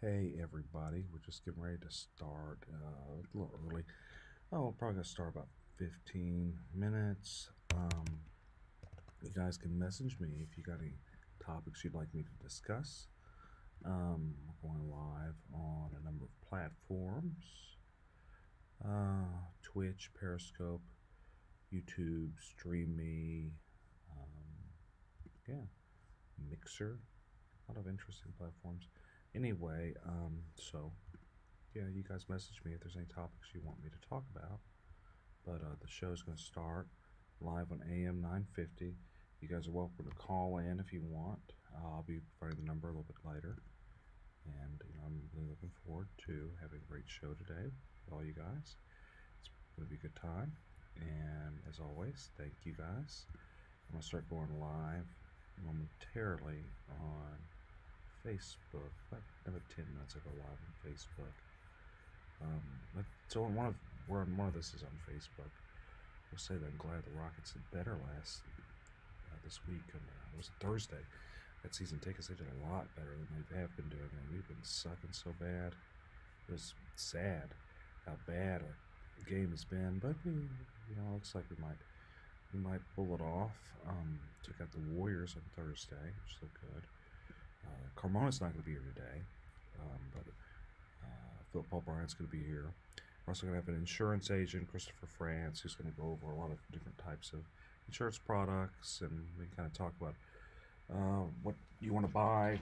Hey everybody, we're just getting ready to start a little early. Oh, we're probably gonna start about 15 minutes. You guys can message me if you got any topics you'd like me to discuss. We're going live on a number of platforms: Twitch, Periscope, YouTube, StreamMe, yeah, Mixer. A lot of interesting platforms. Anyway, so yeah, you guys message me if there's any topics you want me to talk about. But the show's going to start live on AM 950. You guys are welcome to call in if you want. I'll be providing the number a little bit later. And I'm really looking forward to having a great show today with all you guys. It's going to be a good time. And as always, thank you guys. I'm going to start going live momentarily on Facebook. About 10 minutes ago, live on Facebook. So we're on one of this is on Facebook. We'll say that I'm glad the Rockets did better this week. It was Thursday. That season tickets, they did a lot better than they have been doing. And we've been sucking so bad. It was sad how bad our game has been, but looks like we might pull it off. Took out the Warriors on Thursday, which looked good. Carmona's not going to be here today, but Philip Paul Bryant's going to be here. We're also going to have an insurance agent, Christopher France, who's going to go over a lot of different types of insurance products, and we can kind of talk about what you want to buy,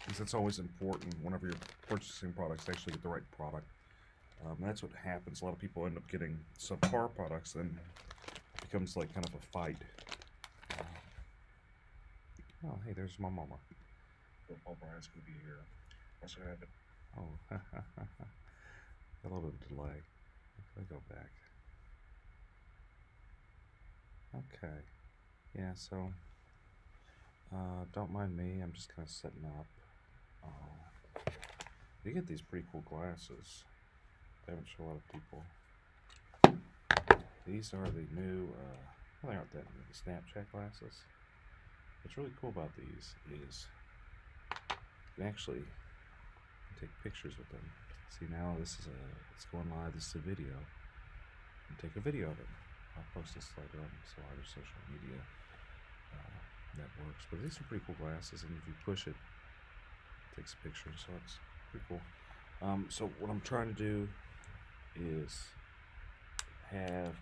because that's always important whenever you're purchasing products to actually get the right product. That's what happens. A lot of people end up getting subpar products, and it becomes like kind of a fight. Oh, hey, there's my mama. Paul Bryant's going to be here. Also going to have it. Oh, a little bit of delay. Let me go back. Okay. Yeah, so don't mind me. I'm just kind of setting up. You get these pretty cool glasses. They haven't shown a lot of people. These are the new, well, they aren't that new, the Snapchat glasses. What's really cool about these is you can actually take pictures with them. See, now it's going live. This is a video. You take a video of it. I'll post this later on some other social media networks. But these are pretty cool glasses, and if you push it, it takes pictures. So it's pretty cool. So what I'm trying to do is have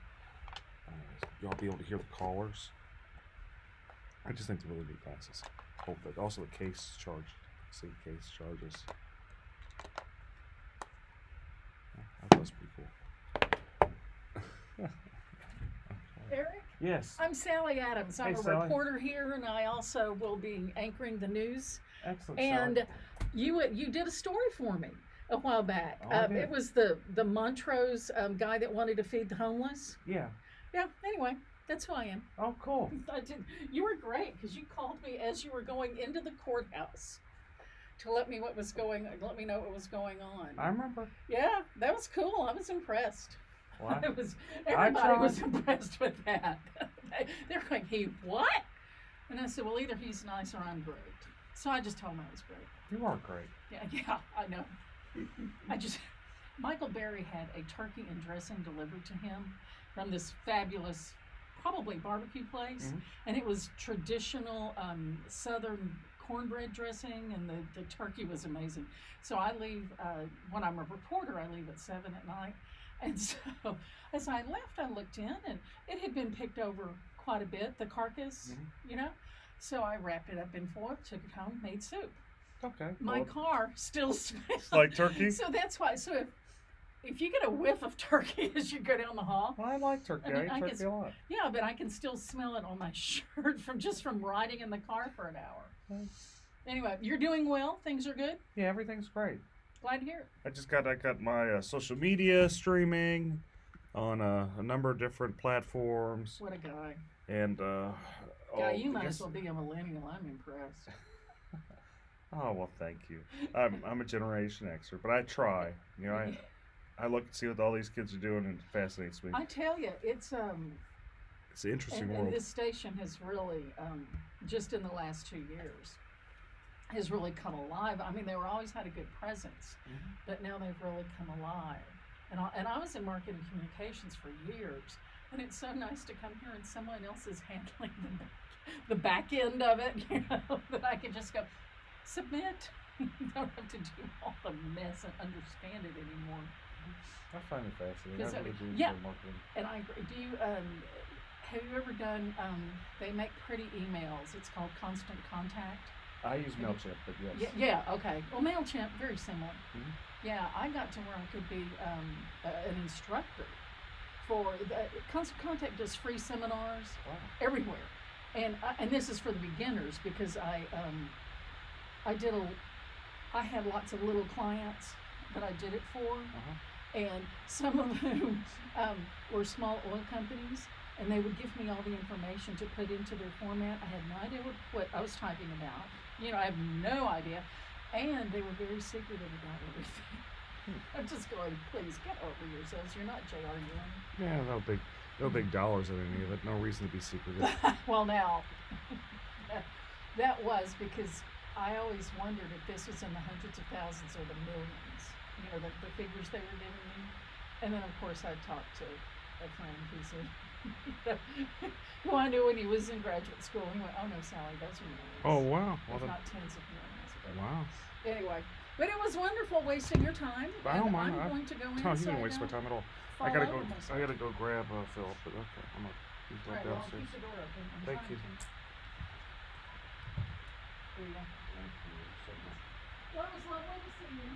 y'all be able to hear the callers. I just think they're really neat glasses. Hope that also the case charge. See, case charges. I thought was pretty cool. Eric? Yes. I'm Sally Adams. I'm Hey, a Sally. reporter here, and I also will be anchoring the news. Excellent. And Sally. you did a story for me a while back. Oh, I did. It was the Montrose guy that wanted to feed the homeless. Yeah. Yeah. Anyway, that's who I am. Oh, cool. You were great because you called me as you were going into the courthouse to let me know what was going on. I remember. Yeah, that was cool. I was impressed. Well, Everybody was impressed with that. They're like, "He what?" And I said, "Well, either he's nice or I'm great." So I just told him I was great. you are great. Yeah, I know. Michael Berry had a turkey and dressing delivered to him from this fabulous, probably barbecue place, Mm-hmm. and it was traditional Southern cornbread dressing, and the turkey was amazing. So I leave, when I'm a reporter, I leave at 7 at night. And so as I left, I looked in, and it had been picked over quite a bit, the carcass, Mm-hmm. So I wrapped it up in foil, took it home, made soup. Okay. My car still smells like turkey? So that's why. So if you get a whiff of turkey as you go down the hall, Well, I like turkey. I eat turkey a lot. yeah, but I can still smell it on my shirt from riding in the car for an hour. Anyway, you're doing well. Things are good. Yeah, everything's great. Glad to hear it. I got my social media streaming on a number of different platforms, What a guy. and You might as well be a millennial. I'm impressed. Oh, well, thank you. I'm a Generation Xer, but I try. I look and see what all these kids are doing, and it fascinates me. I tell you, it's an interesting and world. this station has really just in the last 2 years has really come alive. I mean, they were always had a good presence, but now they've really come alive. And I was in marketing communications for years, and it's so nice to come here and someone else is handling the back end of it, you know, that I can just go submit. Don't have to do all the mess and understand it anymore. I find it fascinating. I really do yeah, enjoy marketing. And I agree. Do you have you ever done? They make pretty emails. It's called Constant Contact. I use MailChimp, but yes. Yeah. Okay. Well, Mailchimp very similar. Mhm. Yeah, I got to where I could be an instructor for Constant Contact does free seminars Wow. everywhere, and this is for the beginners because I did I had lots of little clients that I did it for, and some of whom were small oil companies, and they would give me all the information to put into their format. I had no idea what I was typing about. You know, I have no idea, and they were very secretive about everything. I'm just going, please get over yourselves. You're not JRUing. Yeah, no big dollars in any of it. No reason to be secretive. Well, now, that was because I always wondered if this was in the hundreds of thousands or the millions, you know, the figures they were giving me. And then, of course, I talked to a friend who I knew when he was in graduate school. He went, oh, no, Sally, those are millions. Oh, wow. If not tens of millions. Wow. Anyway, but it was wonderful wasting your time. I don't mind. I'm going to go No, inside you didn't waste now. my time at all. Fall I gotta over go. myself. I gotta go grab Philip. But okay, I'm gonna he's All right right, well, I'll downstairs. keep the door open. I'm Thank trying you. to. There you go. Thank you so much. Well, it was lovely to see you.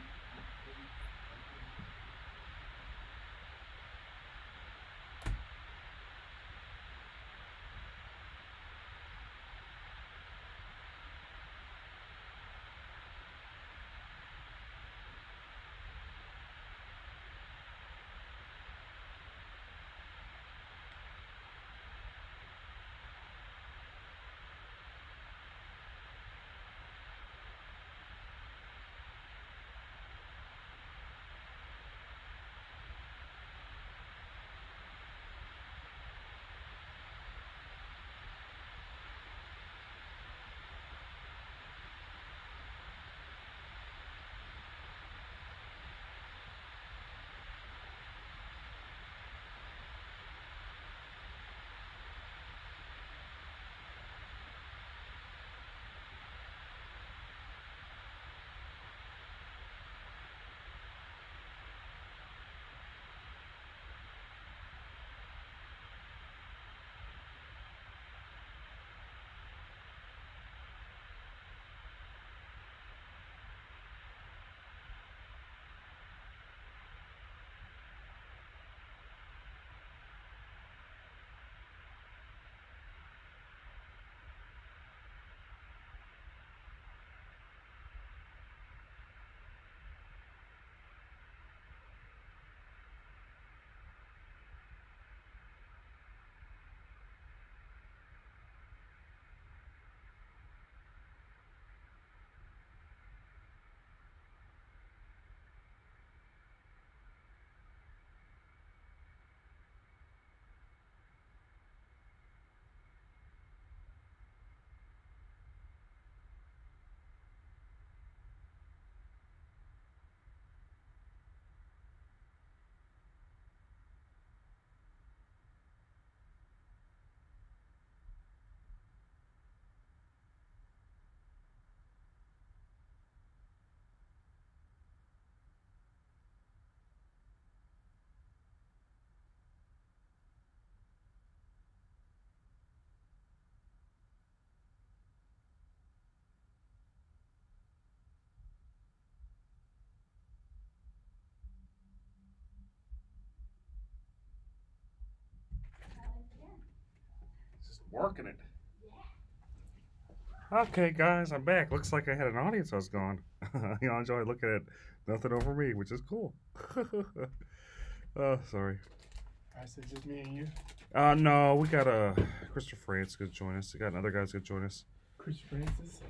Just working it. Okay, guys, I'm back. Looks like I had an audience I was gone. Y'all enjoy looking at nothing over me, which is cool. Oh, sorry. I said just me and you. No, we got Christopher France going to join us. We got another guy's going to join us. Chris Francis.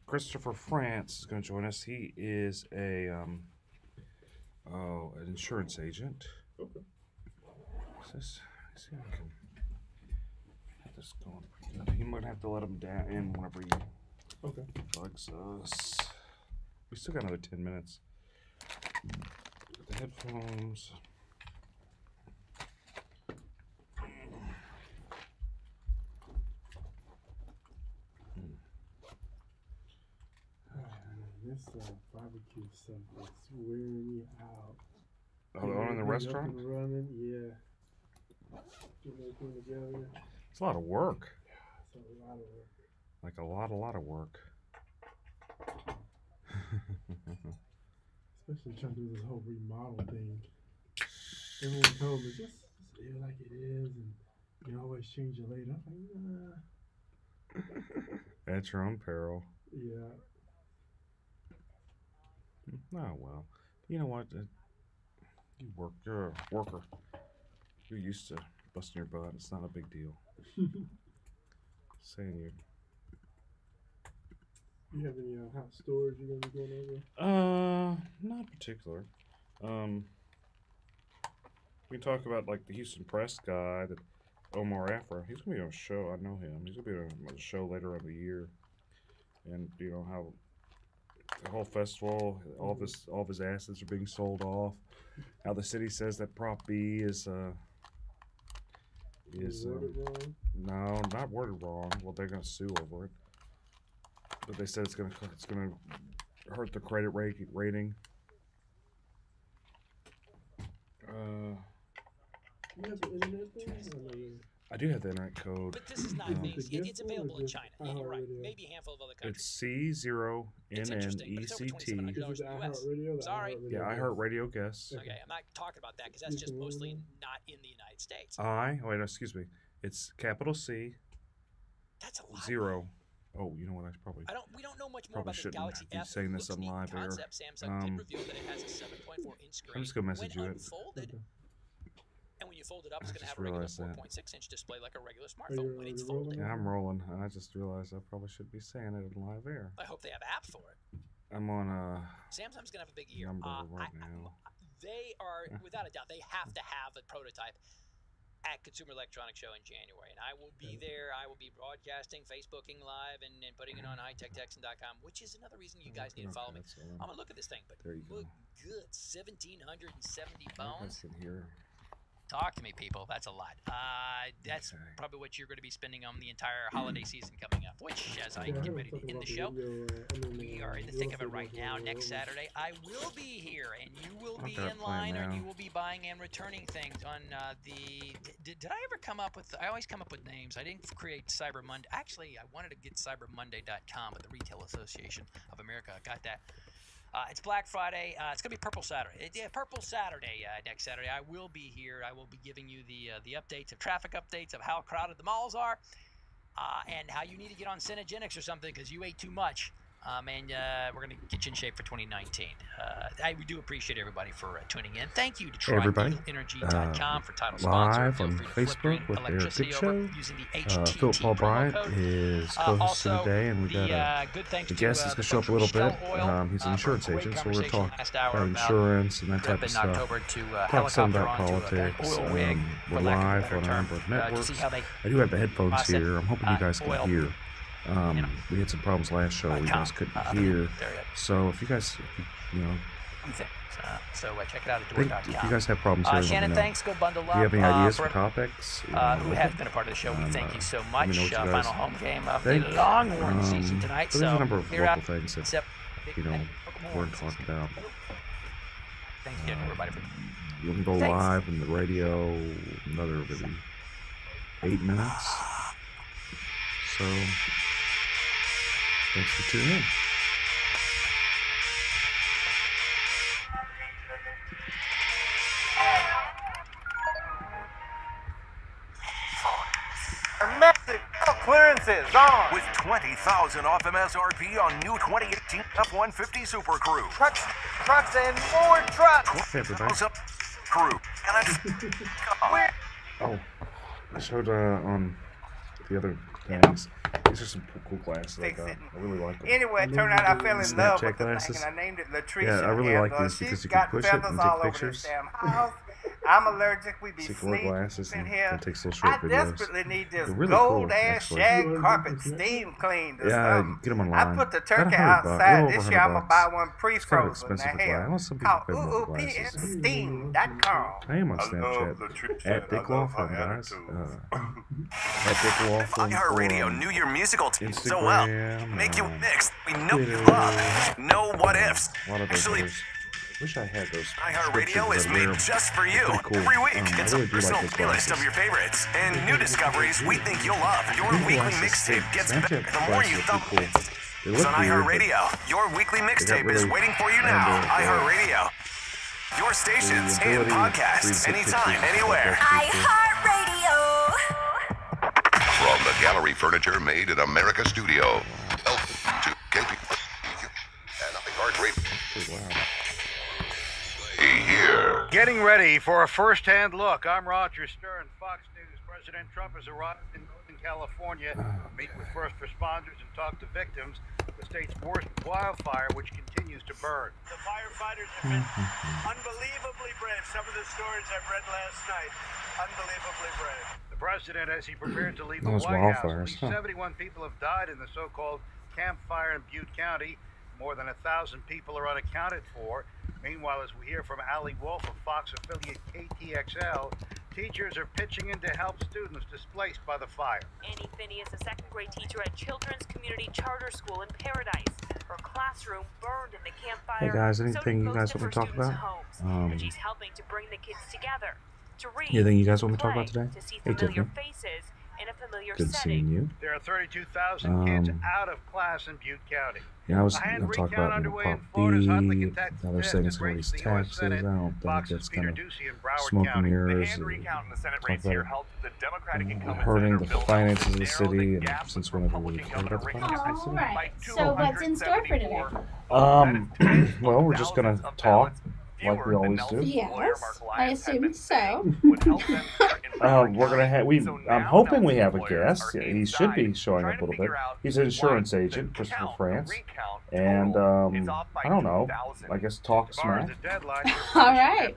Christopher France is going to join us. He is an insurance agent. Okay. Let's see if I can get this going pretty good. You might have to let him down in whenever he Okay. bugs us. We still got another 10 minutes. The headphones. This barbecue stuff is wearing me out. Oh, the one in the restaurant? Up and running, yeah. Get everything together. It's a lot of work. It's a lot of work. Like a lot of work. Especially trying to do this whole remodel thing. Everyone told me just leave it like it is, and you always change it later. I'm like, nah. At your own peril. Yeah. Oh, well. You know what? You work. You're a worker. You're used to busting your butt. It's not a big deal. Saying you. You have any hot stores you're gonna be going over? Not particular. We talk about like the Houston Press guy, that Omar Afra. He's gonna be on a show. I know him. He's gonna be on a show later in the year, and you know how the whole festival, all of his assets are being sold off. How the city says that Prop B is Worded wrong? no, not worded wrong. Well, they're gonna sue over it, but they said it's gonna hurt the credit rating. You have the internet thing? I do have the internet code. But this is not amazing. It's available in China. Yeah, you're right. Maybe a handful of other countries. It's C0NNECT. Is it the iHeartRadio? Yeah, iHeartRadio guess. Okay, I'm not talking about that because that's just mostly not in the United States. Excuse me. It's capital C, That's a lot. 0. Oh, you know what? I probably. We don't know much more Probably about the shouldn't Galaxy be F. saying this Looks on neat in live air. concept. Samsung did reveal that it has a 7.4-inch screen. I'm just gonna message when you it. unfolded, and when you fold it up, it's I going to just have a regular realized that. 4.6-inch display like a regular smartphone when it's already rolling? folded. Yeah, I'm rolling. I just realized I probably should be saying it in live air. I hope they have apps for it. I'm on Samsung's going to have a big year. number right now. They are, without a doubt, they have to have a prototype at Consumer Electronics Show in January. And I will be there. I will be broadcasting, Facebooking live, and putting it on hightechtexan.com, which is another reason you guys need to follow me. I'm going to look at this thing, but There you go. look good. 1,770 I bones. can hear. Talk to me, people. That's a lot. That's Okay. probably what you're going to be spending on the entire holiday season coming up, which, as I get ready to end the show, we are in the thick of it right now. Next Saturday, I will be here, and you will be got a in plan line, or now. you will be buying and returning things on the... Did I ever come up with... I always come up with names. I didn't create Cyber Monday. Actually, I wanted to get cybermonday.com, but the Retail Association of America got that. It's Black Friday. It's going to be Purple Saturday. Purple Saturday next Saturday. I will be here. I will be giving you the updates of traffic updates of how crowded the malls are and how you need to get on Cinegenics or something because you ate too much. And we're going to get you in shape for 2019. We do appreciate everybody for tuning in. Thank you to everybody. TriDealEnergy.com for title sponsor. Live Feel on free to flip green Facebook with their electricity big over show. using the HTT Philip Paul promo Bryant code. is co-hosting Also, today, and we got a good thanks the to, guest is going to show up a folks little from bit. Shell Oil, He's an insurance for a great agent, so we're going to conversation talk last hour about insurance and that type trip of in stuff. October to Talk some helicopter about onto politics. an oil rig, We're for lack of a live better on a term, number of to networks. see how they I do have the headphones process, here. I'm hoping you guys can oil. hear. We had some problems last show. You guys couldn't hear. So if you guys, you know, so check it out at if you door.com. guys have problems hearing, let Shannon, me know. thanks. Go bundle up. Do you have any ideas for for topics? who has been a part of the show, we thank you so let me much. know what you Final guys home game of the think. Longhorn season tonight. But there's So a number of here local out, things that except you know we're going to talk about. thanks again, everybody. For You can go Thanks. live on the radio another maybe 8 minutes. So thanks for tuning in. Massive clearances on with 20,000 off MSRP on new 2018 F-150 Super Crew. Trucks, and more trucks. Hey everybody. Crew. Oh, I showed on the other things. These are some cool glasses I got. I really like them. Anyway, it turned out I fell in love Snapchat with the glasses. thing, and I named it Latricia. Yeah, I really and, like these she's because you can got push it feathers and all take over pictures. this damn house. I'm allergic. We be So you can wear sneezing glasses in and here. take some I short videos. desperately need this They're really gold cool, ass actually. shag carpet steam cleaned or Yeah, something. get them I online. put the About turkey 100 bucks. A outside. little This over year I'm 100 gonna buy bucks. one It's kind of pre-frozen. expensive Now for glasses. I here, know some people called pay more for glasses. OOPSteam.com. I am on Snapchat. At Dick Law Firm, guys. At Dick Law Firm. iHeartRadio for, knew your musical taste so Instagram, well. Make you mix. We know you Twitter, love. No what ifs. a lot of those Actually, others. Wish I had those. iHeartRadio is subscriptions made that are just for you. pretty cool. Every week, I it's really a do like personal those playlist of glasses. your favorites and new discoveries we think you'll love. Your These weekly glasses, mixtape gets Snapchat better the more you glasses are thump pretty it. cool. They It's look on weird, but iHeartRadio. Your weekly mixtape is really waiting for you kind now. of, iHeartRadio. Your stations the and ability to podcasts read anytime, pictures. anywhere. iHeartRadio. From the Gallery Furniture Made in America studio. Welcome to KPFK and iHeartRadio. pretty loud. Here. Getting ready for a first-hand look. I'm Roger Stern, Fox News. President Trump has arrived in Northern California to meet with first responders and talk to victims of the state's worst wildfire, which continues to burn. The firefighters have been unbelievably brave. Some of the stories I've read last night, unbelievably brave. The president, as he prepared to leave the Those White House, at wildfires, least huh? 71 people have died in the so-called Camp Fire in Butte County. More than 1,000 people are unaccounted for. Meanwhile, as we hear from Ali Wolf of Fox affiliate KTXL, teachers are pitching in to help students displaced by the fire. Annie Finney is a second-grade teacher at Children's Community Charter School in Paradise. Her classroom burned in the campfire. Hey guys, so anything did you guys most of want to her talk students' about? homes. And she's helping to bring the kids together. To read, Anything you guys want me to talk play, about today? to see Hey, familiar Tiffany. faces in a familiar Good setting. seeing you. There are 32,000 kids Um, out of class in Butte County. Yeah, I was A hand going to talk recount about underway in Prop Florida's hotly B. contested Now they're test saying that it's going to raised raise the US taxes. I Senate. don't think Fox's that's Peter going to Doocy in Broward smoke and County. The mirrors. hand recount in the Senate talk race here about helped the Democratic incumbent hurting Senator the Bill finances of Nelson the narrow city, the and gap since with whenever we Republican heard about the Governor finances of the Rick city. by So what's in store for today? 274. Well, we're just going to talk like we always do. Yes, I assume so. We're gonna have I'm hoping we have a guest. He should be showing up a little bit. He's an insurance agent, Christopher France, and I don't know. I guess talk smack. All right.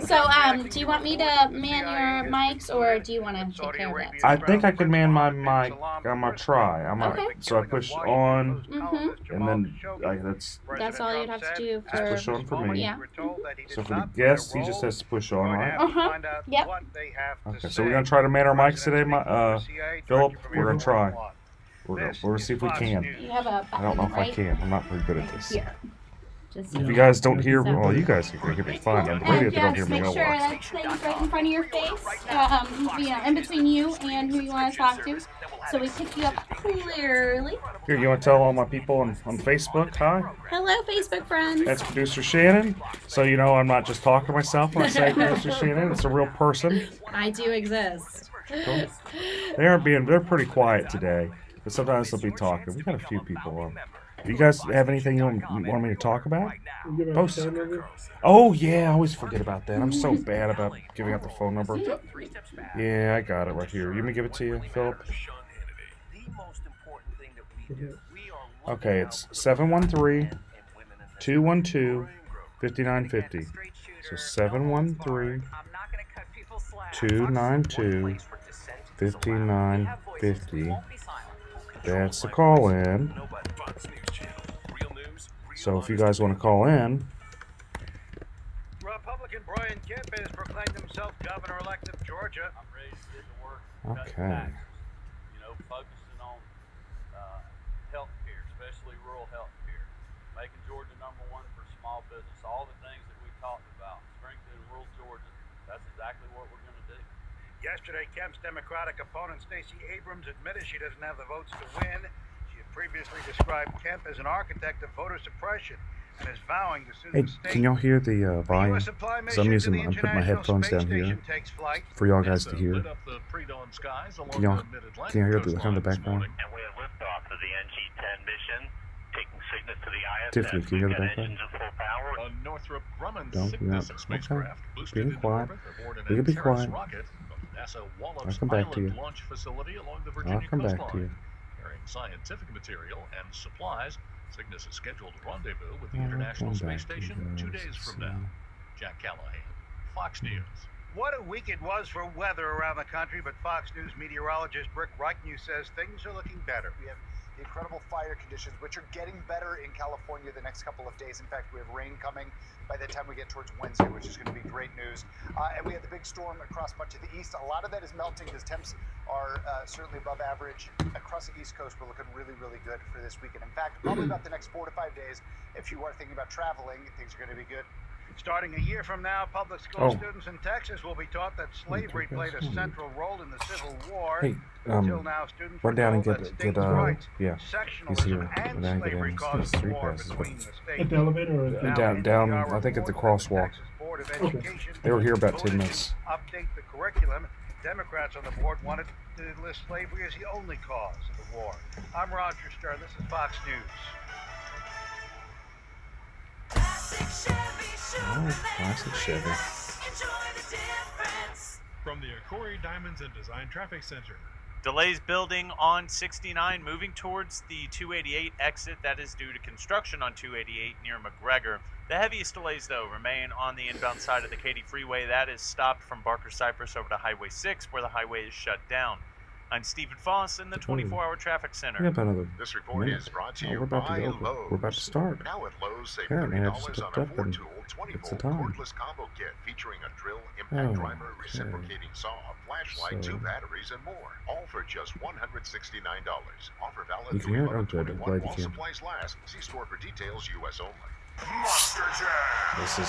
So, do you want me to man your mics, or do you want to take care of that? I think I can man my mic. I'm gonna try. Okay. So I push on, Mm-hmm. and then That's all you'd have to do just push on for me. Yeah. So for the guest, he just has to push on, right? Uh-huh. Yep. Okay. So we're gonna try to man our mics today, Philip. We're gonna try. We're gonna see if we can. You have a I don't know if button I right can. I'm not very good at this. here. Just If you guys don't hear, well, you guys can be fine. On the radio, and they don't hear just me. make No sure worries. that thing's right in front of your face, in between you and who you want to talk to, so we pick you up clearly. Here, you want to tell all my people on Facebook, hi? Hello, Facebook friends. That's producer Shannon. So you know I'm not just talking to myself when I say producer Shannon. It's a real person. I do exist. They're pretty quiet today, but sometimes they'll be talking. We got a few people on. You guys have anything you want me to talk about? Post it. Oh yeah, I always forget about that. I'm so bad about giving out the phone number. Yeah, I got it right here. You want me to give it to you, Philip? Okay, it's 713-212-5950. So 713-292-5950. That's the call in. So if you guys want to call in, Republican Brian Kemp has proclaimed himself governor-elect of Georgia. I'm ready to get to work. okay. Focusing on health care, especially rural health care, making Georgia #1 for small business, all the things that we talked about, strengthening rural Georgia. That's exactly what we're going to do. Yesterday, Kemp's Democratic opponent, Stacey Abrams, admitted she doesn't have the votes to win. She had previously described Kemp as an architect of voter suppression and is vowing to sue Hey, the state. can y'all hear the volume? Because I'm putting my headphones down here for y'all guys to hear. Can y'all hear the kind of the background? And we have liftoff of the NG-10 mission, taking Cygnus to the ISS. Tiffany, can you hear the Got background? engines at full power. Northrop Grumman Don't, Cygnus okay. spacecraft boosted Being into quiet. orbit aboard an We can be Antares quiet. rocket from NASA I'll Wallops come back to Island you. launch facility along the I'll Virginia come back coastline. to you. Carrying scientific material and supplies, Cygnus is scheduled to rendezvous with the I'll International come back Space to you Station 2 guys. days from now. Jack Callahan, Fox News. What a week it was for weather around the country, but Fox News meteorologist Rick Reichnew says things are looking better. We have the incredible fire conditions, which are getting better in California the next couple of days. In fact, we have rain coming by the time we get towards Wednesday, which is going to be great news. And we have the big storm across much of the east. A lot of that is melting because temps are certainly above average. Across the East Coast, we're looking really, really good for this weekend. In fact, probably about the next 4 to 5 days, if you are thinking about traveling, things are going to be good. Starting a year from now, public school students in Texas will be taught that slavery played a central role in the Civil War. Hey, Until now, students run down and were get told that states' rights, yeah, he's here. and And then get slavery him. caused It's the 3 war passes. between the states. At the elevator or at the Down, I think at the crosswalk. Okay. They were here about 10 minutes. Update the curriculum. Democrats on the board wanted to list slavery as the only cause of the war. I'm Roger Stern. This is Fox News. Oh, classic Chevy. From the Akori Diamonds and Design Traffic Center. Delays building on 69 moving towards the 288 exit. That is due to construction on 288 near McGregor. The heaviest delays, though, remain on the inbound side of the Katy Freeway. That is stopped from Barker Cypress over to Highway 6, where the highway is shut down. I'm Stephen Foss in the 24-hour traffic center. We have another This report minute. is brought to Oh, you we're about to by go. Lowe's. We're about to start. Now at Lowe's, save Apparently, I just $30 looked on a up and 4-tool, it's the 20-volt time. cordless combo kit featuring a drill, impact Oh, driver, okay. reciprocating saw, flashlight, So- 2 batteries, and more. All for just $169. Offer valid You can hear it? Oh, good. I'm 3/11/21 glad you while can. supplies last. See store for details. U.S. only. Monster Jam. This is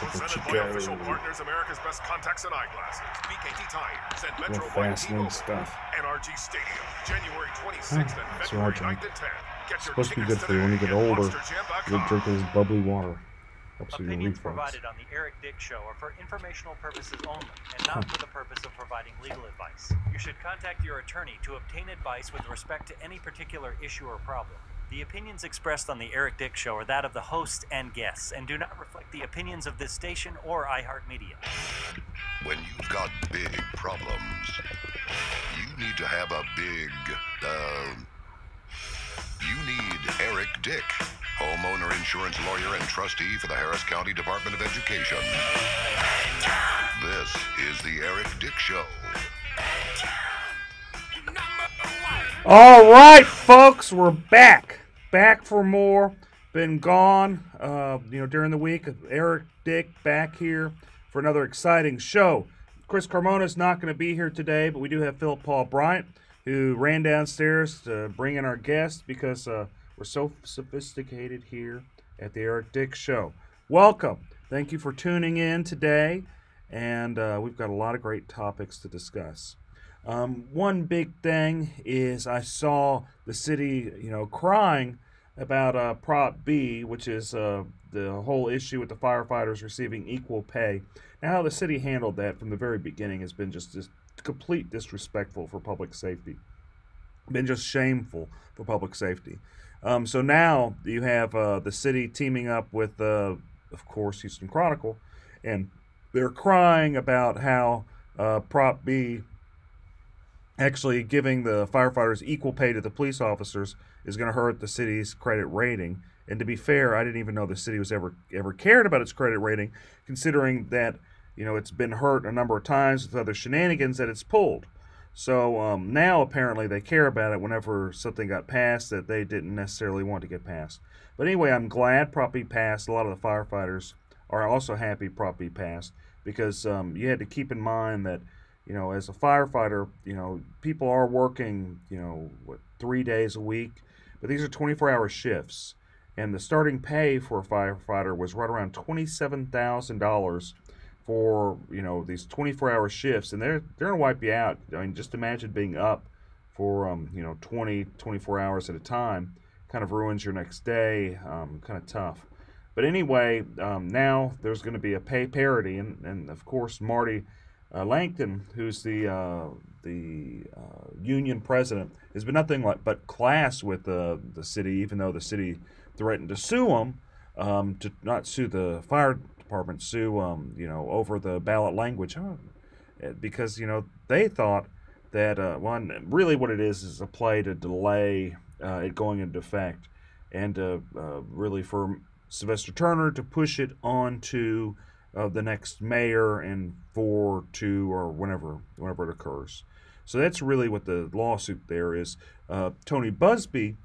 Presented by official partners, America's Best Contacts and Eyeglasses, BKT Tires, and Metro Little White fascinating T-Mobile. stuff. NRG Stadium, January 26th and That's February right, 9th and 10th. Get It's your supposed to be tickets good for you when you get today at older. monsterjam.com. You're drinking this bubbly water. Helps with your Opinions reflux. provided on the Eric Dick Show are for informational purposes only and not for the purpose of providing legal advice. You should contact your attorney to obtain advice with respect to any particular issue or problem. The opinions expressed on the Eric Dick Show are that of the host and guests and do not reflect the opinions of this station or iHeartMedia. When you've got big problems, you need to have a big, you need Eric Dick, homeowner insurance lawyer and trustee for the Harris County Department of Education. This is the Eric Dick Show. All right, folks, we're back. Back for more. Been gone, during the week. Eric Dick back here for another exciting show. Chris Carmona's not going to be here today, but we do have Philip Paul Bryant, who ran downstairs to bring in our guest because we're so sophisticated here at the Eric Dick Show. Welcome. Thank you for tuning in today, and we've got a lot of great topics to discuss. One big thing is I saw the city, crying about Prop B, which is the whole issue with the firefighters receiving equal pay. Now, how the city handled that from the very beginning has been just complete disrespectful for public safety. Been just shameful for public safety. So now you have the city teaming up with, of course, Houston Chronicle, and they're crying about how Prop B, actually giving the firefighters equal pay to the police officers, is going to hurt the city's credit rating. And to be fair, I didn't even know the city was ever cared about its credit rating, considering that it's been hurt a number of times with other shenanigans that it's pulled. So now apparently they care about it whenever something got passed that they didn't necessarily want to get passed. But anyway, I'm glad Prop B passed. A lot of the firefighters are also happy Prop B passed because you had to keep in mind that as a firefighter, people are working, 3 days a week, but these are 24-hour shifts. And the starting pay for a firefighter was right around $27,000 for, these 24-hour shifts. And they're going to wipe you out. I mean, just imagine being up for, 24 hours at a time. Kind of ruins your next day. Kind of tough. But anyway, now there's going to be a pay parity. And of course, Marty Langton, who's the union president, has been nothing but class with the city, even though the city threatened to sue him, to not sue the fire department, sue over the ballot language, because they thought that really what it is a play to delay it going into effect, and really for Sylvester Turner to push it onto the next mayor in 4-2 or whenever it occurs. So that's really what the lawsuit there is. Tony Buzbee,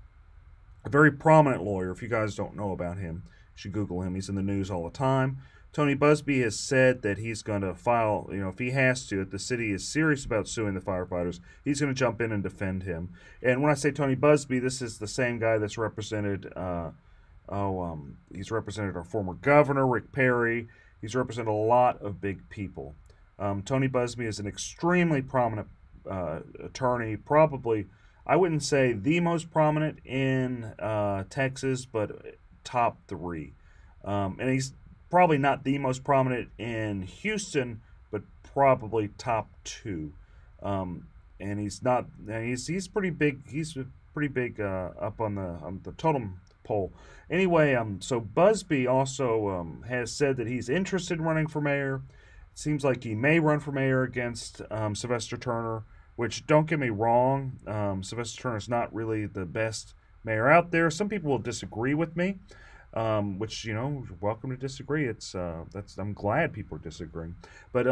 a very prominent lawyer. If you guys don't know about him, you should Google him. He's in the news all the time. Tony Buzbee has said that he's going to file, if he has to, if the city is serious about suing the firefighters, he's going to jump in and defend him. And when I say Tony Buzbee, this is the same guy that's represented, he's represented our former governor, Rick Perry. He's represented a lot of big people. Tony Buzbee is an extremely prominent attorney, probably, I wouldn't say the most prominent in Texas, but top 3. And he's probably not the most prominent in Houston, but probably top 2. And he's pretty big. He's pretty big up on the totem pole. Anyway, so Buzbee also has said that he's interested in running for mayor. It seems like he may run for mayor against Sylvester Turner, which, don't get me wrong, Sylvester Turner's not really the best mayor out there. Some people will disagree with me. Which, you're welcome to disagree. I'm glad people are disagreeing. But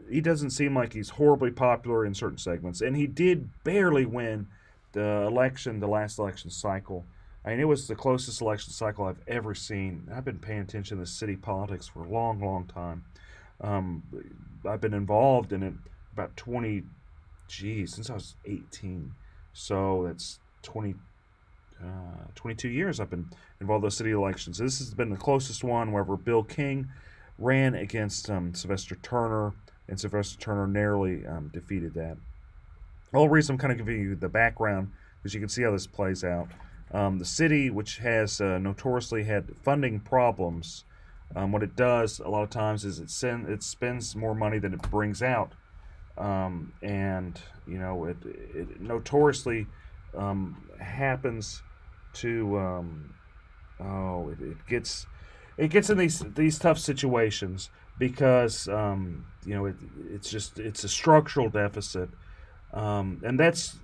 he doesn't seem like he's horribly popular in certain segments. And he did barely win the last election cycle. I mean, it was the closest election cycle I've ever seen. I've been paying attention to city politics for a long, long time. I've been involved in it about since I was 18. So that's 22 years I've been involved in those city elections. This has been the closest one wherever Bill King ran against Sylvester Turner, and Sylvester Turner narrowly defeated that. The whole reason I'm kind of giving you the background, because you can see how this plays out. The city, which has notoriously had funding problems, what it does a lot of times is it spends more money than it brings out. And, it notoriously happens to it gets in these tough situations because it's a structural deficit, and that's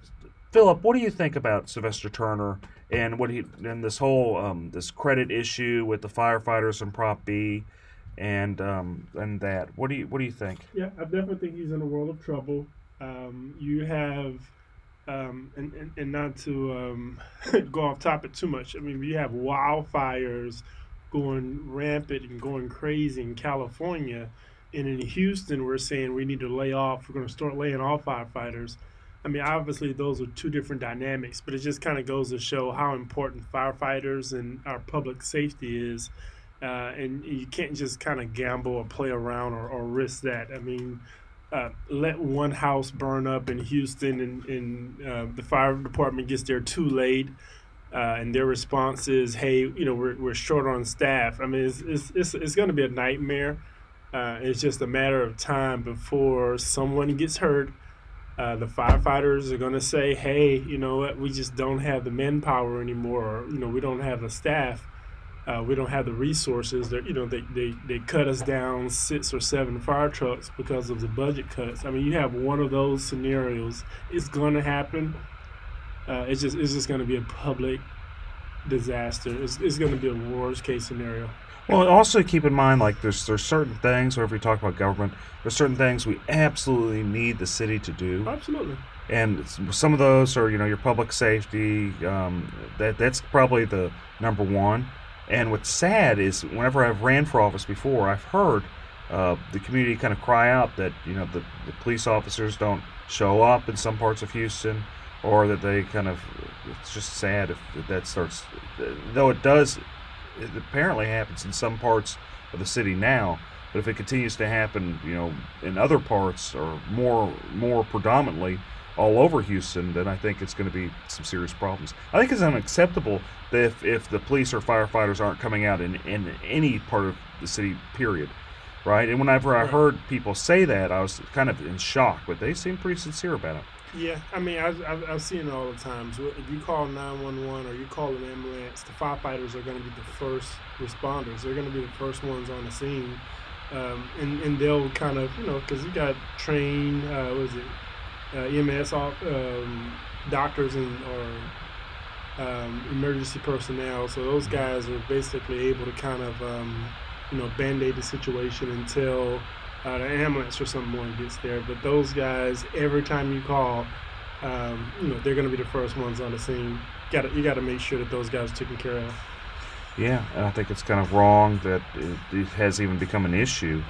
Philip. What do you think about Sylvester Turner and this whole this credit issue with the firefighters and Prop B and that? What do you think? Yeah, I definitely think he's in a world of trouble. You have and not to go off topic too much. I mean, we have wildfires going rampant and going crazy in California, and in Houston, we're saying we need to lay off. We're going to start laying off firefighters. I mean, obviously, those are two different dynamics, but it just kind of goes to show how important firefighters and our public safety is. And you can't just kind of gamble or play around or risk that. I mean, let one house burn up in Houston and the fire department gets there too late, and their response is, "Hey, we're short on staff." I mean, it's going to be a nightmare. It's just a matter of time before someone gets hurt. The firefighters are going to say, "Hey, you know what? We just don't have the manpower anymore. Or, we don't have the staff. We don't have the resources." They cut us down 6 or 7 fire trucks because of the budget cuts. I mean, you have one of those scenarios. It's going to happen. It's just going to be a public disaster. It's going to be a worst case scenario. Well, also keep in mind, like there's certain things. Whenever you talk about government, there's certain things we absolutely need the city to do. Absolutely. And some of those are, your public safety. That's probably the number one. And what's sad is whenever I've ran for office before, I've heard the community kind of cry out that the police officers don't show up in some parts of Houston, or that they it's just sad if that starts, though it apparently happens in some parts of the city now, but if it continues to happen, in other parts or more predominantly all over Houston, then I think it's going to be some serious problems. I think it's unacceptable that if the police or firefighters aren't coming out in any part of the city, period, right? And whenever I heard people say that, I was kind of in shock, but they seem pretty sincere about it. Yeah, I mean, I've seen it all the time. So if you call 911 or you call an ambulance, the firefighters are going to be the first responders. They're going to be the first ones on the scene, and they'll kind of, because you got trained, EMS doctors or emergency personnel. So those guys are basically able to kind of, band-aid the situation until the ambulance or someone gets there. But those guys, every time you call, they're going to be the first ones on the scene. You got to make sure that those guys are taken care of. Yeah, and I think it's kind of wrong that it has even become an issue,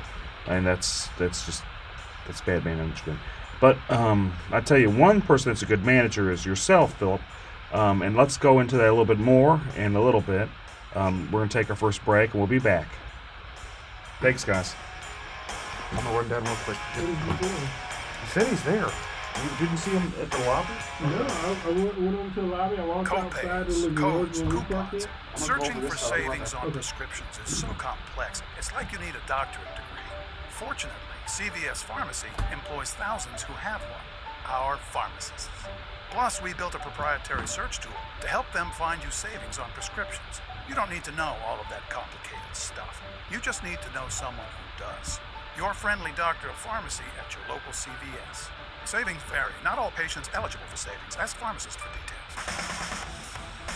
and that's bad management. But I tell you, one person that's a good manager is yourself, Philip. And let's go into that a little bit more in a little bit. We're going to take our first break, and we'll be back. Thanks, guys. I'm going to run down real quick. He said he's there. You didn't see him at the lobby? No, I went over to the lobby. I walked outside to look codes, coupons. Searching for savings on prescriptions is so complex, it's like you need a doctorate degree. Fortunately, CVS Pharmacy employs thousands who have one, our pharmacists. Plus, we built a proprietary search tool to help them find you savings on prescriptions. You don't need to know all of that complicated stuff. You just need to know someone who does. Your friendly doctor of pharmacy at your local CVS. Savings vary. Not all patients eligible for savings. Ask pharmacist for details.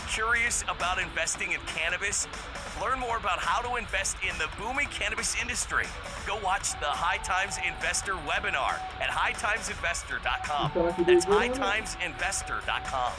Curious about investing in cannabis? Learn more about how to invest in the booming cannabis industry. Go watch the High Times Investor webinar at hightimesinvestor.com. That's hightimesinvestor.com.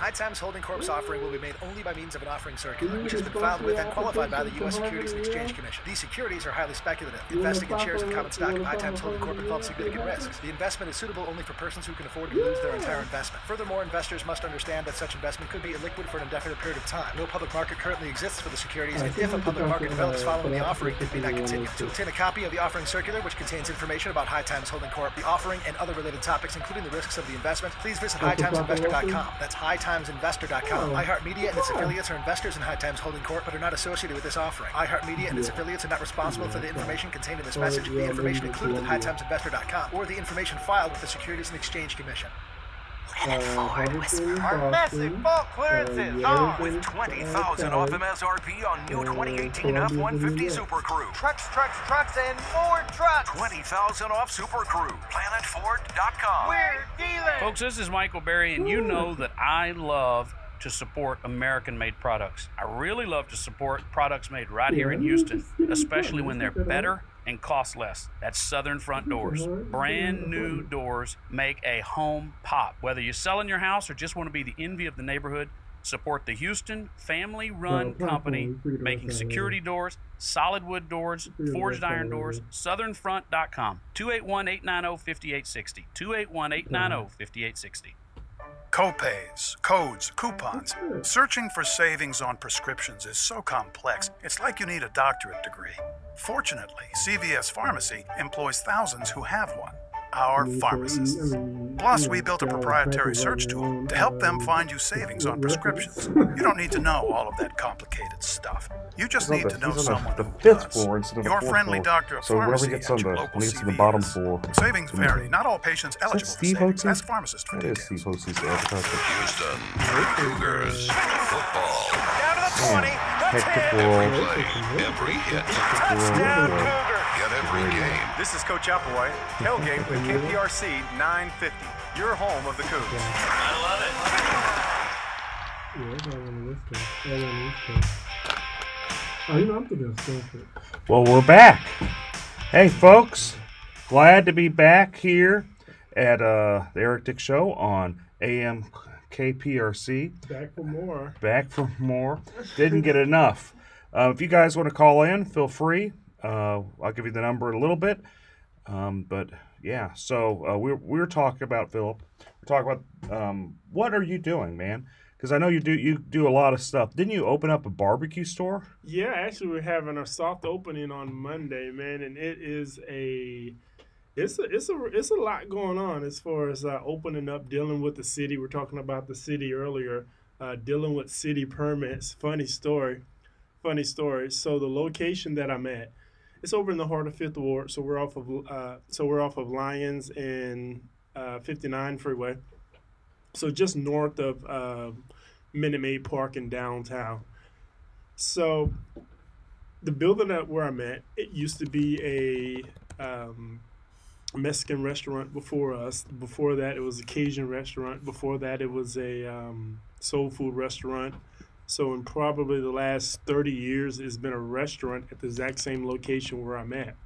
High Times Holding Corp's offering will be made only by means of an offering circular, which has been filed with and qualified by the U.S. Securities and Exchange Commission. These securities are highly speculative. Investing in shares of common stock of High Times Holding Corp involves significant risks. The investment is suitable only for persons who can afford to lose their entire investment. Furthermore, investors must understand that such investment could be illiquid for an indefinite period of time. No public market currently exists for the securities, and if a public market develops following the offering, it may not continue. To obtain a copy of the offering circular, which contains information about High Times Holding Corp, the offering, and other related topics, including the risks of the investment, please visit hightimesinvestor.com. That's hightimesinvestor.com. iHeartMedia and its affiliates are investors in High Times Holding Corp, but are not associated with this offering. iHeartMedia and its affiliates are not responsible for the information contained in this message, the information included at hightimesinvestor.com, or the information filed with the Securities and Exchange Commission. Our massive bulk clearance is on with 20,000 off MSRP on new 2018 F-150 Super Crew. Trucks, and more trucks. 20,000 off Super Crew. PlanetFord.com. We're dealers. Folks, this is Michael Berry, and you know that I love to support American-made products. I really love to support products made right here in Houston, especially when they're better and cost less. That's Southern Front Doors. Brand new doors make a home pop. Whether you're selling your house or just want to be the envy of the neighborhood, support the Houston family-run company making security doors, solid wood doors, forged iron doors, southernfront.com. 281-890-5860. 281-890-5860. Copays, codes, coupons. Searching for savings on prescriptions is so complex, it's like you need a doctorate degree. Fortunately, CVS Pharmacy employs thousands who have one, our pharmacists. Plus, we built a proprietary search tool to help them find you savings on prescriptions. You don't need to know all of that complicated stuff. You just need to know someone who fifth does. floor instead of the Your fourth friendly floor. doctor of So whoever pharmacy gets at on your the local when he gets to the bottom CVS. floor. Savings vary. Not all patients eligible for savings. Ask pharmacist for details. Steve Hotze's advertisement. Houston Cougars football. Down to the 20. Every play, every hit. Touchdown, Cougar. Get every game. This is Coach Applewhite. Tailgate with KPRC 950. Your home of the Cougs. I love it. Well, we're back. Hey, folks. Glad to be back here at the Eric Dick Show on AM KPRC. Back for more. Back for more. Didn't get enough. If you guys want to call in, feel free. I'll give you the number in a little bit. But yeah, so we're talking about, Philip. We're talking about what are you doing, man? Because I know you do a lot of stuff. Didn't you open up a barbecue store? Yeah, actually, we're having a soft opening on Monday, man, and it is it's a lot going on as far as opening up, dealing with the city. We're talking about the city earlier, dealing with city permits. Funny story. So the location that I'm at, it's over in the heart of Fifth Ward. So we're off of Lyons and 59 Freeway. So just north of Minute Maid Park in downtown. So the building where I'm at, it used to be a Mexican restaurant before us. Before that, it was a Cajun restaurant. Before that, it was a soul food restaurant. So in probably the last 30 years, it's been a restaurant at the exact same location where I'm at.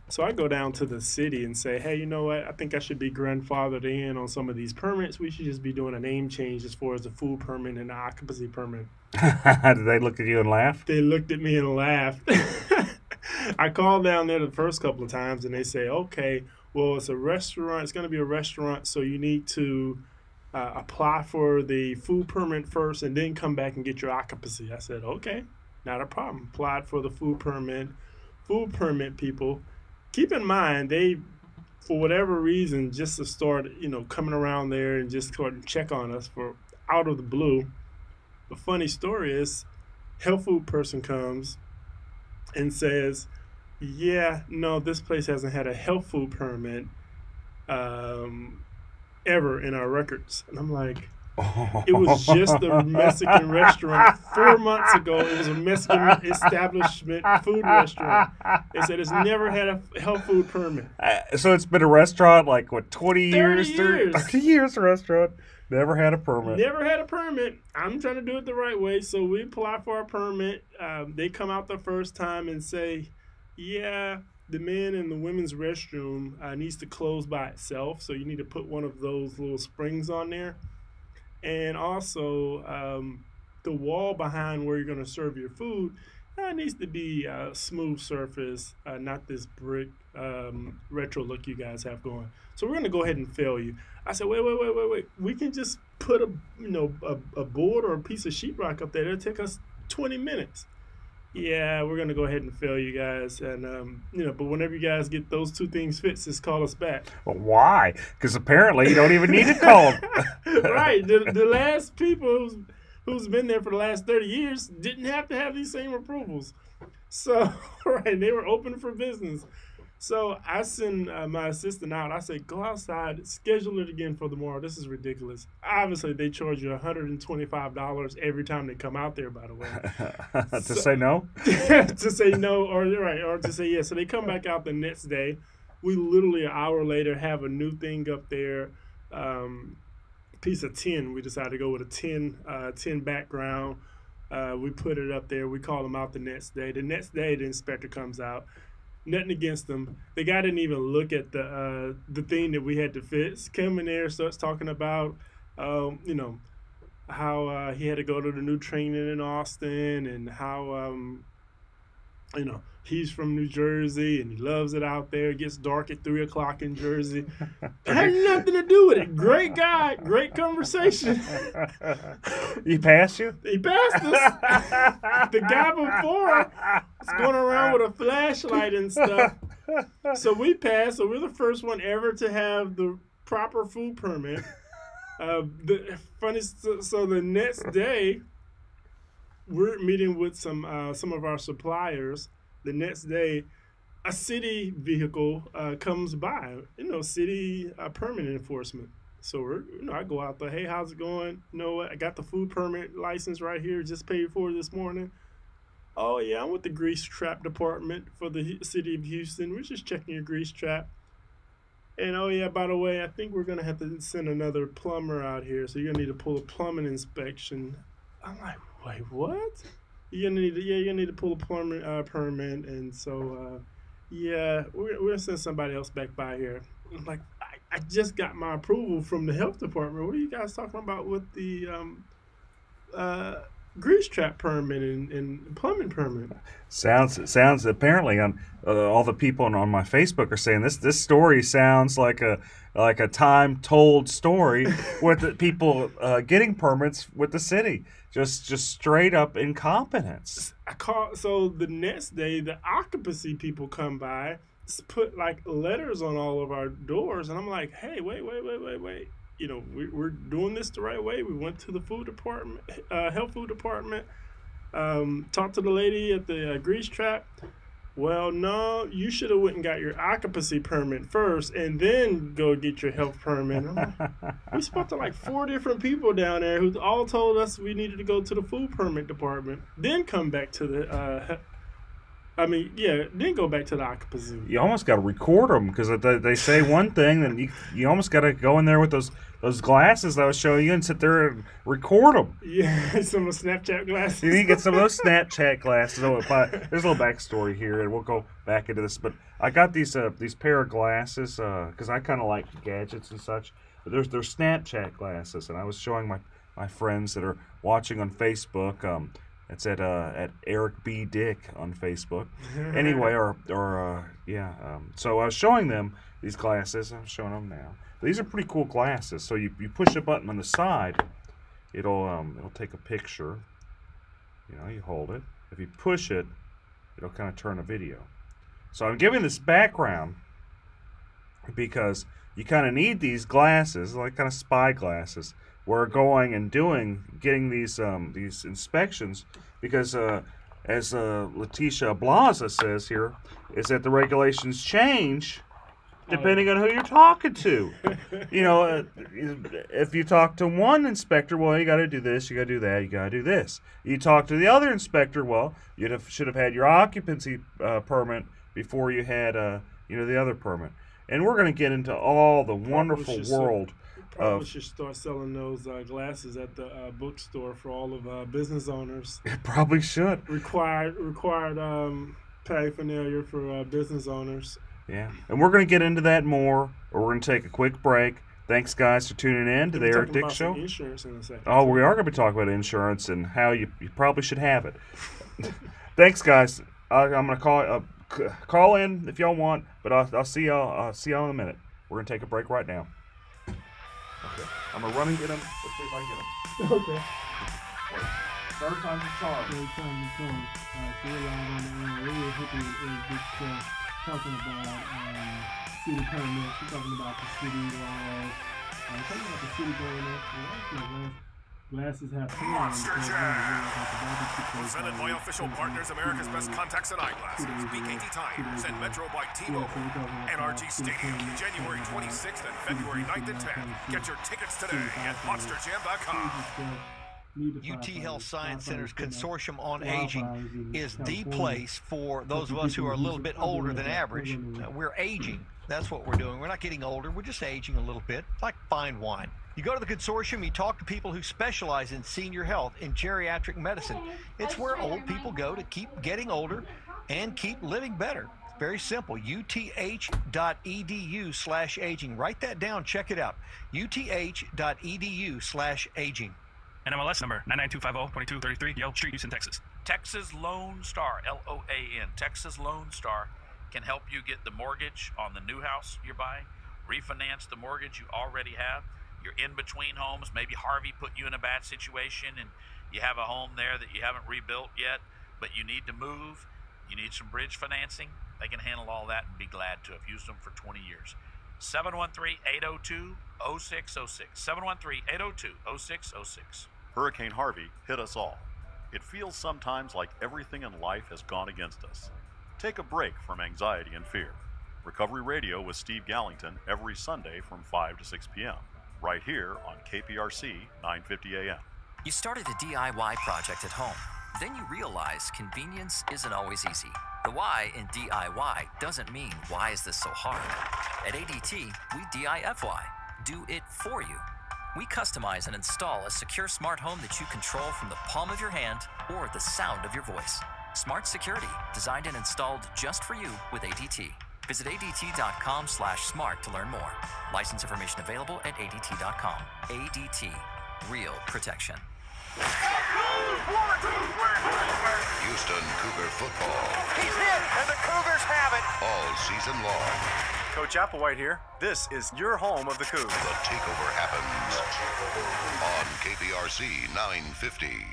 So I go down to the city and say, hey, you know what? I think I should be grandfathered in on some of these permits. We should just be doing a name change as far as the food permit and the occupancy permit. Did they look at you and laugh? They looked at me and laughed. I called down there the first couple of times, and they say, okay, well, it's a restaurant. It's going to be a restaurant, so you need to apply for the food permit first and then come back and get your occupancy. I said, okay, not a problem. Applied for the food permit. Food permit people, keep in mind, they, for whatever reason, just to start, coming around there and just sort of check on us for out of the blue. The funny story is, health food person comes and says, yeah, no, this place hasn't had a health food permit ever in our records. And I'm like, it was just a Mexican restaurant 4 months ago. It was a Mexican establishment food restaurant. They said it's never had a health food permit. So it's been a restaurant like, what, 20 years? 30 years restaurant. Never had a permit. Never had a permit. I'm trying to do it the right way. So we apply for our permit. They come out the first time and say, yeah, the men and the women's restroom needs to close by itself. So you need to put one of those little springs on there. And also, the wall behind where you're going to serve your food needs to be a smooth surface, not this brick retro look you guys have going. So we're going to go ahead and fail you. I said, wait. We can just put a board or a piece of sheetrock up there. It'll take us 20 minutes. Yeah, we're going to go ahead and fail you guys. And, but whenever you guys get those two things fixed, just call us back. Well, why? Because apparently you don't even need to call them. Right. The last people who's been there for the last 30 years didn't have to have these same approvals. So, right, they were open for business. So I send my assistant out. I say, go outside, schedule it again for tomorrow. This is ridiculous. Obviously, they charge you $125 every time they come out there, by the way. Say no? To say no, or to say yes. So they come back out the next day. We literally an hour later have a new thing up there, piece of tin. We decided to go with a tin background. We put it up there. We call them out the next day. The next day, the inspector comes out. Nothing against them. The guy didn't even look at the thing that we had to fix. Come in there, starts talking about, how he had to go to the new training in Austin, and how, he's from New Jersey and he loves it out there. It gets dark at 3 o'clock in Jersey. It had nothing to do with it. Great guy, great conversation. He passed you? He passed us. The guy before was going around with a flashlight and stuff. So we passed. So we're the first one ever to have the proper food permit. So the next day, we're meeting with some of our suppliers. The next day, a city vehicle comes by, city permit enforcement. So I go out there, hey, how's it going? You know what? I got the food permit license right here, just paid for this morning. Oh yeah, I'm with the grease trap department for the city of Houston. We're just checking your grease trap. And oh yeah, by the way, I think we're gonna have to send another plumber out here, so you're gonna need to pull a plumbing inspection. I'm like, wait, what? You're gonna need to pull a plumber permit, and so we're gonna send somebody else back by here. I'm like, I just got my approval from the health department. What are you guys talking about with the grease trap permit and plumbing permit? Sounds apparently on all the people on my Facebook are saying this story sounds like a time told story with the people getting permits with the city. Just straight up incompetence. So the next day, the occupancy people come by, put like letters on all of our doors, and I'm like, hey, wait. We're doing this the right way. We went to the food department, health food department, talked to the lady at the grease trap. Well, no, you should have went and got your occupancy permit first and then go get your health permit. We spoke to like 4 different people down there who all told us we needed to go to the food permit department, then come back to the I mean, yeah, then go back to the occupancy. You almost got to record them because they say one thing, then you almost got to go in there with those glasses I was showing you and sit there and record them. Yeah, some of the Snapchat glasses. You need to get some of those Snapchat glasses. Oh, there's a little backstory here, and we'll go back into this. But I got these pair of glasses because I kind of like gadgets and such. But they're Snapchat glasses, and I was showing my friends that are watching on Facebook. It's at Eric B. Dick on Facebook. Anyway, so I was showing them these glasses. I'm showing them now. These are pretty cool glasses. So you push a button on the side, it'll take a picture. You know, you hold it. If you push it, it'll kind of turn a video. So I'm giving this background because you kind of need these glasses, like kind of spy glasses. We're going and getting these inspections because, as Letitia Blaza says here, is that the regulations change depending on who you're talking to. You know, if you talk to one inspector, well, you got to do this, you got to do that, you got to do this. You talk to the other inspector, well, should have had your occupancy permit before you had the other permit. And we're going to get into all the wonderful world. Probably should start selling those glasses at the bookstore for all of business owners. It probably should. Required paraphernalia for business owners. Yeah, and we're going to get into that more, or we're going to take a quick break. Thanks, guys, for tuning in to the Eric Dick Show. Insurance in a second. Oh, we are going to be talking about insurance and how you probably should have it. Thanks, guys. I'm going to call in if y'all want, but I'll see y'all in a minute. We're going to take a break right now. Okay. I'm going to run and get him. Let's see if I can get him. Okay. Third time's a charm. Third time's a charm. So we're live on the air. We're hoping it's talking about city permits. We're talking about the city laws. Talking about the city going up. Glasses have Monster Jam! Presented by official partners America's Best Contacts and Eyeglasses, BKT Tires, and Metro by T-Mobile. NRG Stadium, January 26th and February 9th and 10th. Get your tickets today at monsterjam.com. UT Health Science Center's Consortium on Aging is the place for those of us who are a little bit older than average. We're aging. That's what we're doing. We're not getting older. We're just aging a little bit. It's like fine wine. You go to the consortium, you talk to people who specialize in senior health, in geriatric medicine. It's where old people go to keep getting older and keep living better. It's very simple. uth.edu/aging. Write that down. Check it out. uth.edu/aging. NMLS number 99250-2233, Yelp Street, Houston, Texas. Texas Lone Star, L-O-A-N. Texas Lone Star can help you get the mortgage on the new house you're buying, refinance the mortgage you already have. You're in between homes. Maybe Harvey put you in a bad situation and you have a home there that you haven't rebuilt yet, but you need to move. You need some bridge financing. They can handle all that and be glad to. I've used them for 20 years. 713-802-0606. 713-802-0606. Hurricane Harvey hit us all. It feels sometimes like everything in life has gone against us. Take a break from anxiety and fear. Recovery Radio with Steve Gallington every Sunday from 5 to 6 p.m. right here on KPRC 950 AM. You started a DIY project at home. Then you realize convenience isn't always easy. The why in DIY doesn't mean, why is this so hard? At ADT, we DIFY, do it for you. We customize and install a secure smart home that you control from the palm of your hand or the sound of your voice. Smart security, designed and installed just for you with ADT. Visit ADT.com/smart to learn more. License information available at ADT.com. ADT, real protection. Houston Cougar football. He's hit, and the Cougars have it. All season long. Coach Applewhite here. This is your home of the Cougs. The takeover happens on KPRC 950.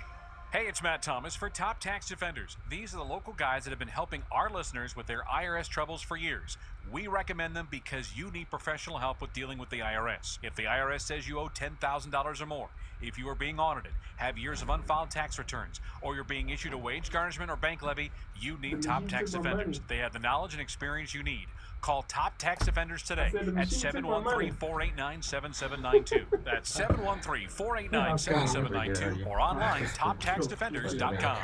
Hey, it's Matt Thomas for Top Tax Defenders. These are the local guys that have been helping our listeners with their IRS troubles for years. We recommend them because you need professional help with dealing with the IRS. If the IRS says you owe $10,000 or more, if you are being audited, have years of unfiled tax returns, or you're being issued a wage garnishment or bank levy, you need Top Tax Defenders. They have the knowledge and experience you need. Call Top Tax Defenders today at 713-489-7792. That's 713-489-7792 or online, toptaxdefenders.com.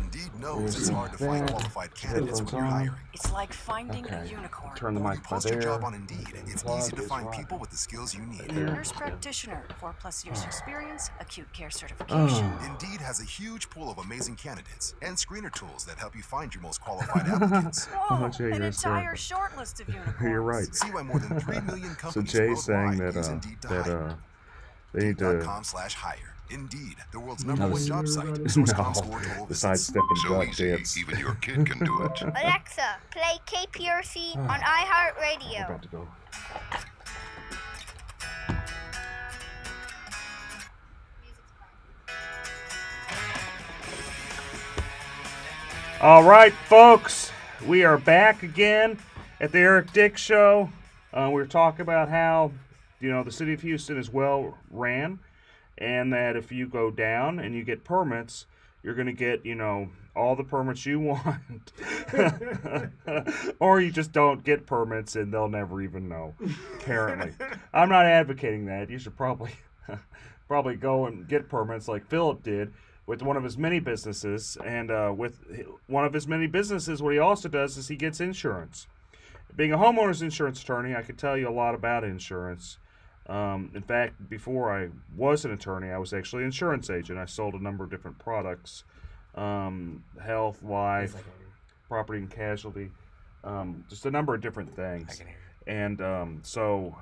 Indeed knows it's hard to find qualified candidates when you're hiring. It's like finding a unicorn. Turn the mic by Post your there. job on Indeed. It's easy to find people with the skills you need. Nurse practitioner, 4+ years experience, acute care certification. Indeed has a huge pool of amazing candidates and screener tools that help you find your most qualified applicants. Whoa, an entire short list of unicorns. You're right. See why more than 3 million So companies Jay's saying worldwide that use Indeed to hire. they need to. Indeed.com/hire. Indeed, the world's #1 job site. No, the sidestepping butt dance. Even your kid can do it. Alexa, play KPRC on iHeartRadio. About to go. All right, folks, we are back again at the Eric Dick Show. We were talking about how, the city of Houston is well ran, and that if you go down and you get permits, you're going to get, all the permits you want. Or you just don't get permits and they'll never even know, apparently. I'm not advocating that. You should probably go and get permits like Philip did with one of his many businesses. And with one of his many businesses, what he also does is he gets insurance. Being a homeowner's insurance attorney, I could tell you a lot about insurance. In fact, before I was an attorney, I was actually an insurance agent. I sold a number of different products, health, life, property and casualty, just a number of different things. And so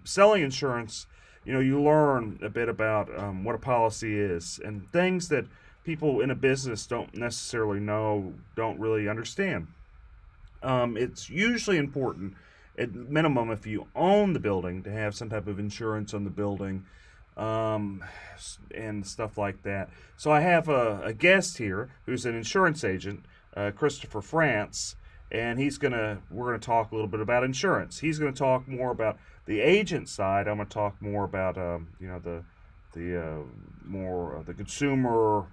selling insurance, you learn a bit about what a policy is and things that people in a business don't necessarily know, don't really understand. It's usually important, at minimum, if you own the building, to have some type of insurance on the building, and stuff like that. So I have a guest here who's an insurance agent, Christopher France, and we're gonna talk a little bit about insurance. He's gonna talk more about the agent side. I'm gonna talk more about the consumer.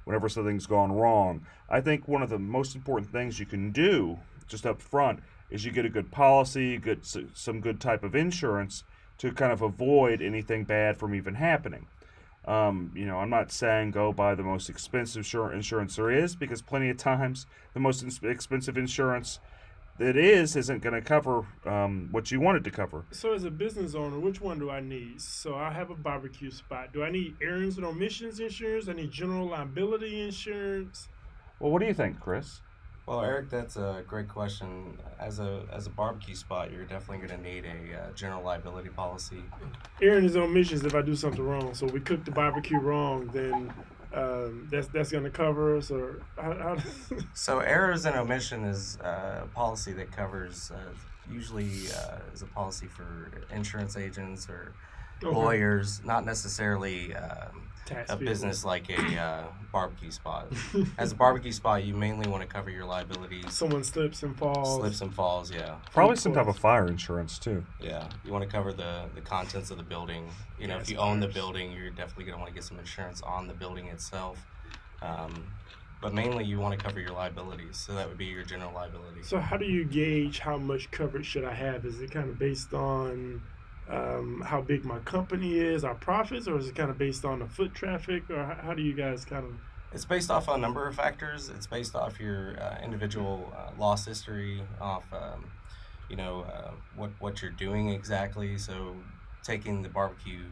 Whenever something's gone wrong, I think one of the most important things you can do just up front is you get a good policy, some good type of insurance to kind of avoid anything bad from even happening. I'm not saying go buy the most expensive insurance there is, because plenty of times the most expensive insurance that isn't going to cover what you want it to cover. So as a business owner, which one do I need? So I have a barbecue spot. Do I need errands and omissions insurance? I need general liability insurance? Well, what do you think, Chris? Well, Eric, that's a great question. As a barbecue spot, you're definitely going to need a general liability policy. Errands and omissions if I do something wrong. So we cook the barbecue wrong, then that's going to cover us, or how So errors and omission is a policy that covers usually is a policy for insurance agents or lawyers, not necessarily a business like a barbecue spot. As a barbecue spot, you mainly want to cover your liabilities. Someone slips and falls. Yeah. Probably some type of fire insurance too. Yeah, you want to cover the contents of the building. If you own the building, you're definitely going to want to get some insurance on the building itself. But mainly you want to cover your liabilities, so that would be your general liability. So how do you gauge how much coverage should I have? Is it kind of based on how big my company is, our profits, or is it kind of based on the foot traffic, or how do you guys kind of? It's based off a number of factors. It's based off your individual loss history, off what you're doing exactly. So taking the barbecue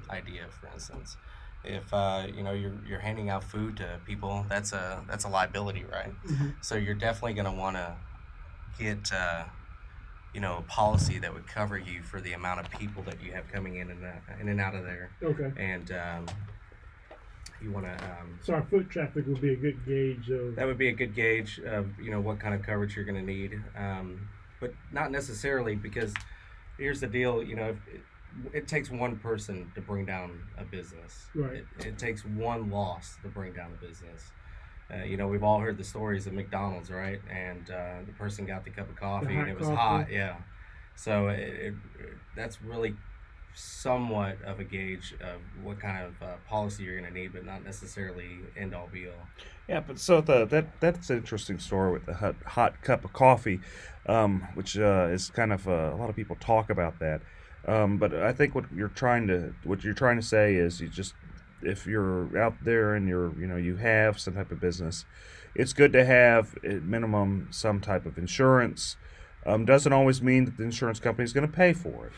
idea, for instance, if you're handing out food to people, that's a liability, right? So you're definitely going to want to get a policy that would cover you for the amount of people that you have coming in and out of there. Okay. And you want to. So our foot traffic would be a good gauge of. That would be a good gauge of what kind of coverage you're going to need, but not necessarily, because here's the deal. It takes one person to bring down a business. Right. It takes one loss to bring down a business. We've all heard the stories of McDonald's, right? And the person got the cup of coffee and it was hot. Yeah. So that's really somewhat of a gauge of what kind of policy you're going to need, but not necessarily end all be all. Yeah, but so that's an interesting story with the hot cup of coffee, which is kind of a lot of people talk about that. But I think what you're trying to say is if you're out there and you have some type of business, it's good to have at minimum some type of insurance. Doesn't always mean that the insurance company is going to pay for it.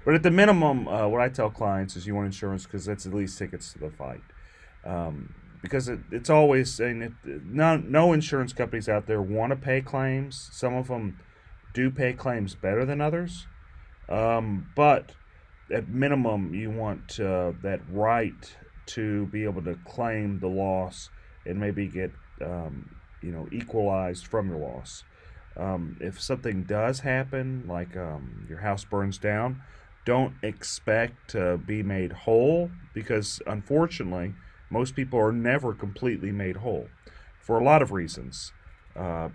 But at the minimum, what I tell clients is you want insurance because that's at least tickets to the fight. Because it's always saying no insurance companies out there want to pay claims. Some of them do pay claims better than others. But at minimum, you want that right to be able to claim the loss and maybe get equalized from your loss. If something does happen, like your house burns down, don't expect to be made whole, because unfortunately most people are never completely made whole for a lot of reasons,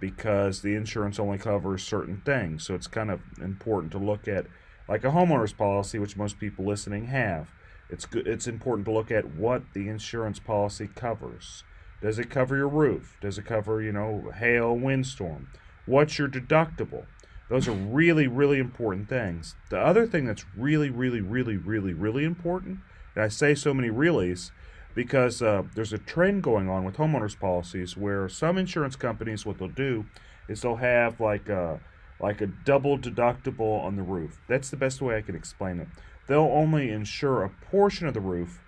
because the insurance only covers certain things. So it's kind of important to look at, like a homeowner's policy, which most people listening have. It's important to look at what the insurance policy covers. Does it cover your roof? Does it cover, hail, windstorm? What's your deductible? Those are really, really important things. The other thing that's really, really, really, really, really important, and I say so many reallys, because there's a trend going on with homeowners policies where some insurance companies, what they'll do is they'll have like a double deductible on the roof. That's the best way I can explain it. They'll only insure a portion of the roof.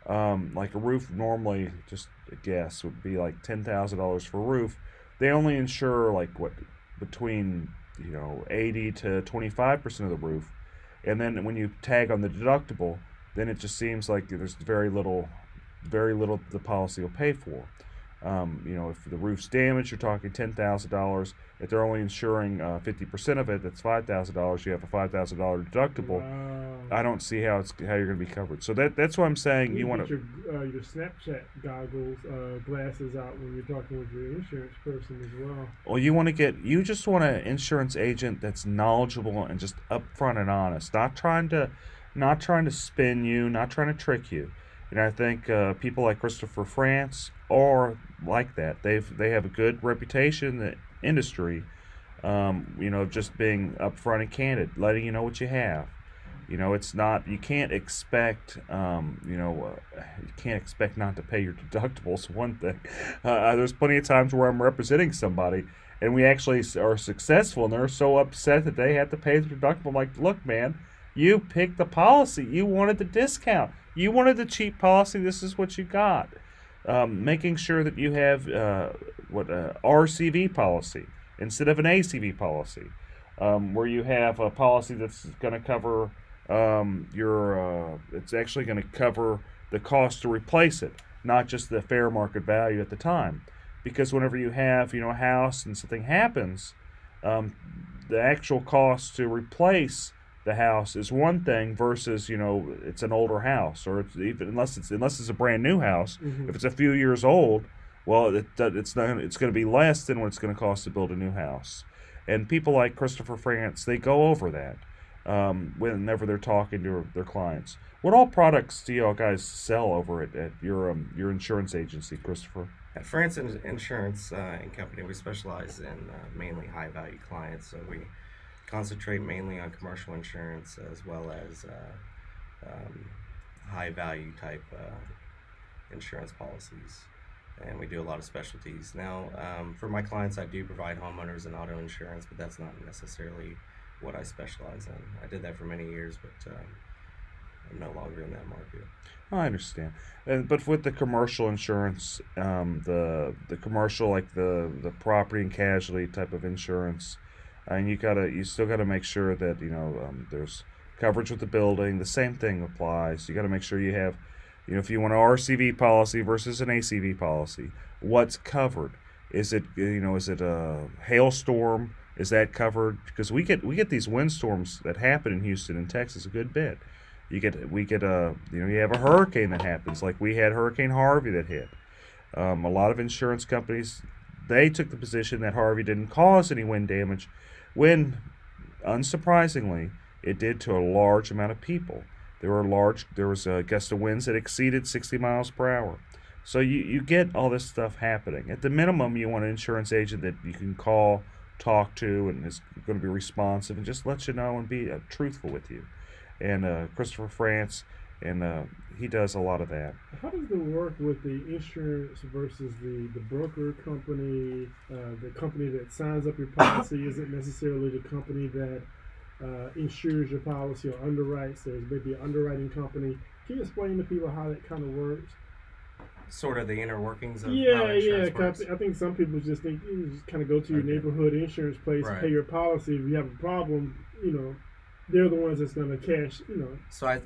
Like a roof normally, just a guess, would be like $10,000 for a roof. They only insure between 80 to 25% of the roof, and then when you tag on the deductible, then it just seems like there's very little the policy will pay for. If the roof's damaged, you're talking $10,000. If they're only insuring 50% of it, that's $5,000. You have a $5,000 deductible. Wow. I don't see how you're going to be covered. So that's why I'm saying you want to your Snapchat goggles, glasses out when you're talking with your insurance person as well. Well, you just want an insurance agent that's knowledgeable and just upfront and honest, not trying to spin you, not trying to trick you. And I think people like Christopher France are like that. They have a good reputation in the industry, just being upfront and candid, letting you know what you have. It's not, you can't expect, you can't expect not to pay your deductibles. One thing, there's plenty of times where I'm representing somebody and we actually are successful and they're so upset that they have to pay the deductible. I'm like, look, man, you picked the policy. You wanted the discount. You wanted the cheap policy. This is what you got. Making sure that you have RCV policy instead of an ACV policy, where you have a policy that's going to cover it's actually going to cover the cost to replace it, not just the fair market value at the time. Because whenever you have a house and something happens, the actual cost to replace the house is one thing versus it's an older house, or it's even unless it's a brand new house. Mm-hmm. If it's a few years old, well, it's going to be less than what it's going to cost to build a new house. And people like Christopher France, they go over that whenever they're talking to their clients. What all products do y'all guys sell over at your insurance agency, Christopher? At France Insurance and Company, we specialize in mainly high value clients. So we concentrate mainly on commercial insurance as well as high value type insurance policies, and we do a lot of specialties. Now for my clients, I do provide homeowners and auto insurance, but that's not necessarily what I specialize in. I did that for many years, but I'm no longer in that market. I understand. But with the commercial insurance, the commercial, like the property and casualty type of insurance, and you still gotta make sure that there's coverage with the building. The same thing applies. You gotta make sure you have, if you want an RCV policy versus an ACV policy, what's covered? Is it a hailstorm? Is that covered? Because we get these windstorms that happen in Houston and Texas a good bit. You have a hurricane that happens, like we had Hurricane Harvey that hit. A lot of insurance companies, they took the position that Harvey didn't cause any wind damage, when, unsurprisingly, it did to a large amount of people. There was a gust of winds that exceeded 60 miles per hour. So you get all this stuff happening. At the minimum, you want an insurance agent that you can call, talk to, and is going to be responsive and just let you know and be truthful with you. And Christopher France, and he does a lot of that. How does it work with the insurance versus the broker company? The company that signs up your policy isn't necessarily the company that insures your policy or underwrites. There's maybe an underwriting company. Can you explain to people how that kind of works? Sort of the inner workings of how Yeah. insurance works. I think some people just think you just kind of go to your neighborhood insurance place, Right. pay your policy. If you have a problem, they're the ones that's going to cash. So I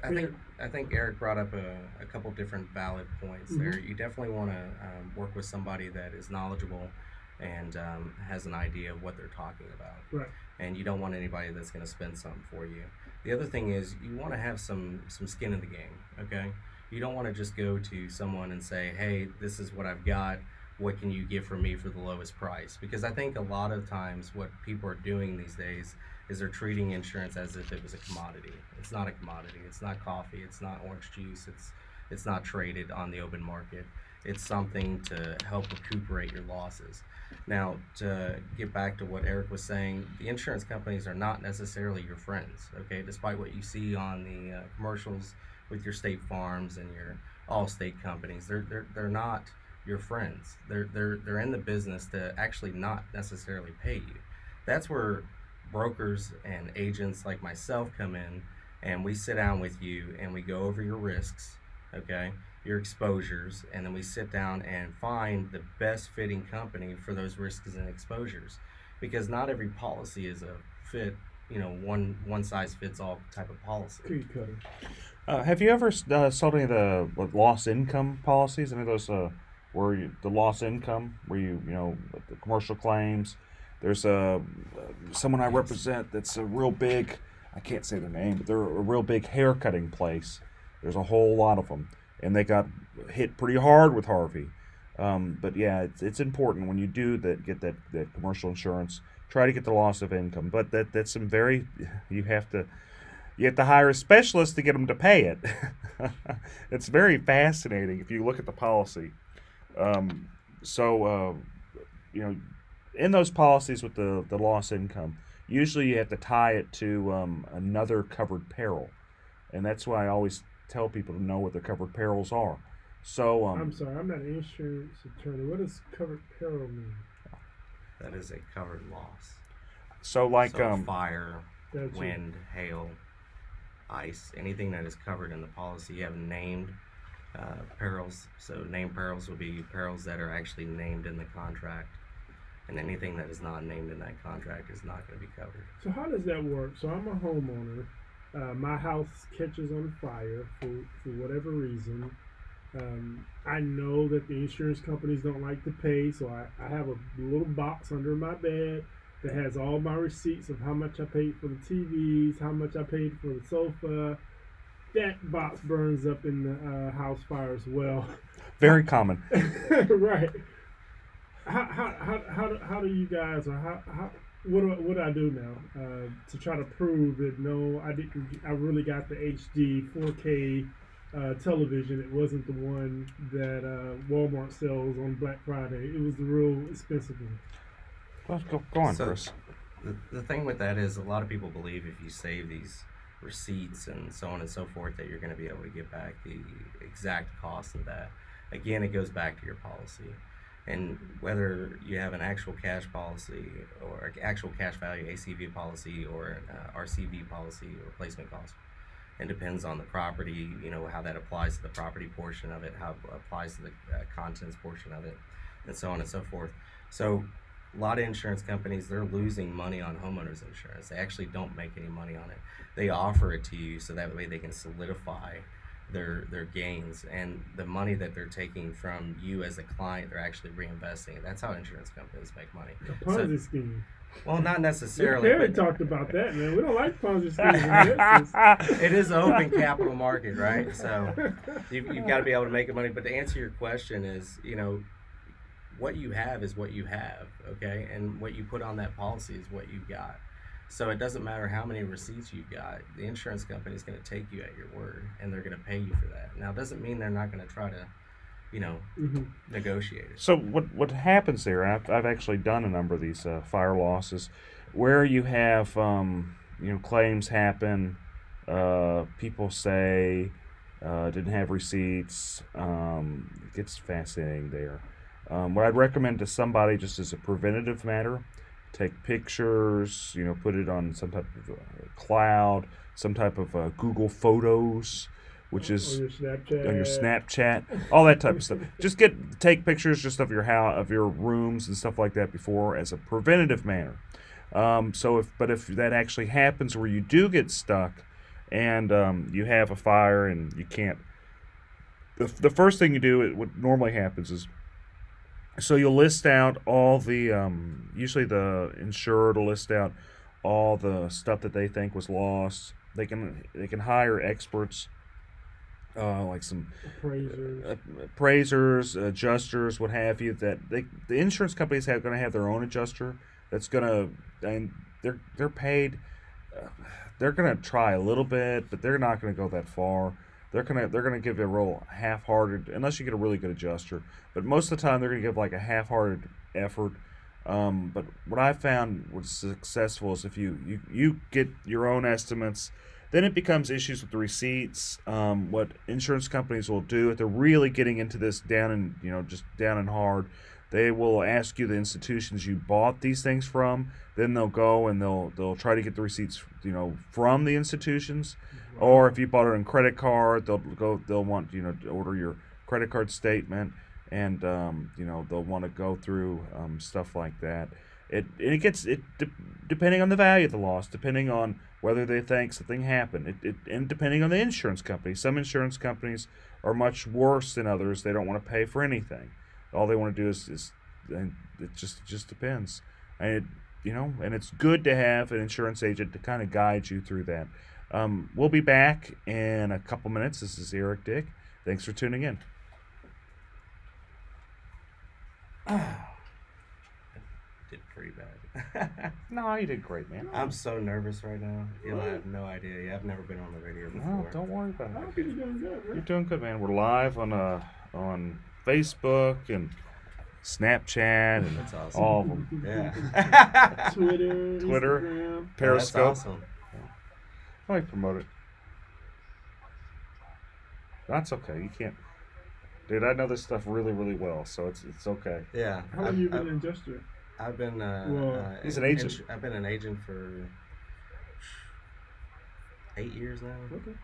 think Eric brought up a couple different valid points there. You definitely want to work with somebody that is knowledgeable and has an idea of what they're talking about. Right. And you don't want anybody that's going to spend something for you. The other thing is you want to have some skin in the game, okay? You don't want to just go to someone and say, hey, this is what I've got. What can you give for me for the lowest price? Because I think a lot of times what people are doing these days is they're treating insurance as if it was a commodity. It's not a commodity. It's not coffee. It's not orange juice. It's not traded on the open market. It's something to help recuperate your losses. Now, to get back to what Eric was saying, the insurance companies are not necessarily your friends, okay? Despite what you see on the commercials with your State Farms and your Allstate companies, they're not your friends. They're in the business to actually not necessarily pay you. That's where brokers and agents like myself come in, and we sit down with you and we go over your risks, okay, your exposures, and then we sit down and find the best fitting company for those risks and exposures, because not every policy is a fit, one size fits all type of policy. Cookie cutter. Have you ever sold any of the loss income policies? Any of those the loss income, where the commercial claims? There's someone I represent that's a real big, I can't say their name, but they're a real big hair cutting place. There's a whole lot of them, and they got hit pretty hard with Harvey. But yeah, it's important when you do get that commercial insurance, try to get the loss of income. But that's some you have to hire a specialist to get them to pay it. It's very fascinating if you look at the policy. In those policies with the loss income, usually you have to tie it to another covered peril, and that's why I always tell people to know what their covered perils are. So I'm sorry, I'm not an insurance attorney. What does covered peril mean? That is a covered loss. So fire, wind, hail, ice, anything that is covered in the policy. You have named perils. So named perils will be perils that are actually named in the contract, and anything that is not named in that contract is not going to be covered. So how does that work? So I'm a homeowner. My house catches on fire for whatever reason. I know that the insurance companies don't like to pay, so I have a little box under my bed that has all my receipts of how much I paid for the TVs, how much I paid for the sofa. That box burns up in the house fire as well. Very common. Right. How do you guys, or what do I do now to try to prove that no, I really got the HD 4K television. It wasn't the one that Walmart sells on Black Friday. It was the real expensive one. Well, go on, Chris. The thing with that is a lot of people believe if you save these receipts and so on and so forth that you're going to be able to get back the exact cost of that. Again, it goes back to your policy. And whether you have an actual cash policy or actual cash value ACV policy or an RCV policy or replacement cost, it depends on the property, how that applies to the property portion of it, how it applies to the contents portion of it, and so on and so forth. So a lot of insurance companies, they're losing money on homeowners insurance. They actually don't make any money on it. They offer it to you so that way they can solidify their gains, and the money that they're taking from you as a client, they're actually reinvesting it. That's how insurance companies make money. A Ponzi scheme. Well, not necessarily. Perry talked about that, man. We don't like Ponzi schemes. It is an open capital market, right? So you've got to be able to make money. But to answer your question is, what you have is what you have, okay? And what you put on that policy is what you got. So it doesn't matter how many receipts you got. The insurance company is going to take you at your word, and they're going to pay you for that. Now, it doesn't mean they're not going to try to, negotiate it. So what happens there? I've actually done a number of these fire losses, where you have claims happen. People say, Didn't have receipts. It gets fascinating there. What I'd recommend to somebody, just as a preventative matter, take pictures, put it on some type of cloud, some type of Google Photos, which is on your Snapchat, all that type of stuff. Just take pictures just of your house, of your rooms and stuff like that before, as a preventative manner. If that actually happens where you do get stuck and you have a fire and you can't, the first thing you do, what normally happens is, so you'll list out all the, usually the insured will list out all the stuff that they think was lost. They can hire experts, like some appraisers, adjusters, what have you. That the insurance companies going to have their own adjuster that's and they're paid. They're gonna try a little bit, but they're not gonna go that far. They're gonna give a real half-hearted, unless you get a really good adjuster. But most of the time, they're gonna give like a half-hearted effort. But what I found was successful is if you get your own estimates, then it becomes issues with the receipts. What insurance companies will do if they're really getting into this down and hard, they will ask you the institutions you bought these things from. Then they'll go and they'll try to get the receipts, from the institutions. Or if you bought it on credit card, they'll want to order your credit card statement, and they'll want to go through stuff like that. Depending on the value of the loss, depending on whether they think something happened, and depending on the insurance company. Some insurance companies are much worse than others. They don't want to pay for anything. All they want to do is it just depends. And it's good to have an insurance agent to kind of guide you through that. We'll be back in a couple minutes. This is Eric Dick. Thanks for tuning in. Did pretty bad. No, you did great, man. I'm so nervous right now. I have no idea. I've never been on the radio before. No, don't worry about it. I think you're doing good, You're doing good, man. We're live on Facebook and Snapchat and That's awesome. all of them. Yeah. Twitter, Instagram. Periscope. Oh, that's awesome. I like promote it. That's okay. You can't, dude. I know this stuff really, really well, so it's okay. Yeah. How long have you been an adjuster? I've been. He's an agent. I've been an agent for 8 years now. Okay.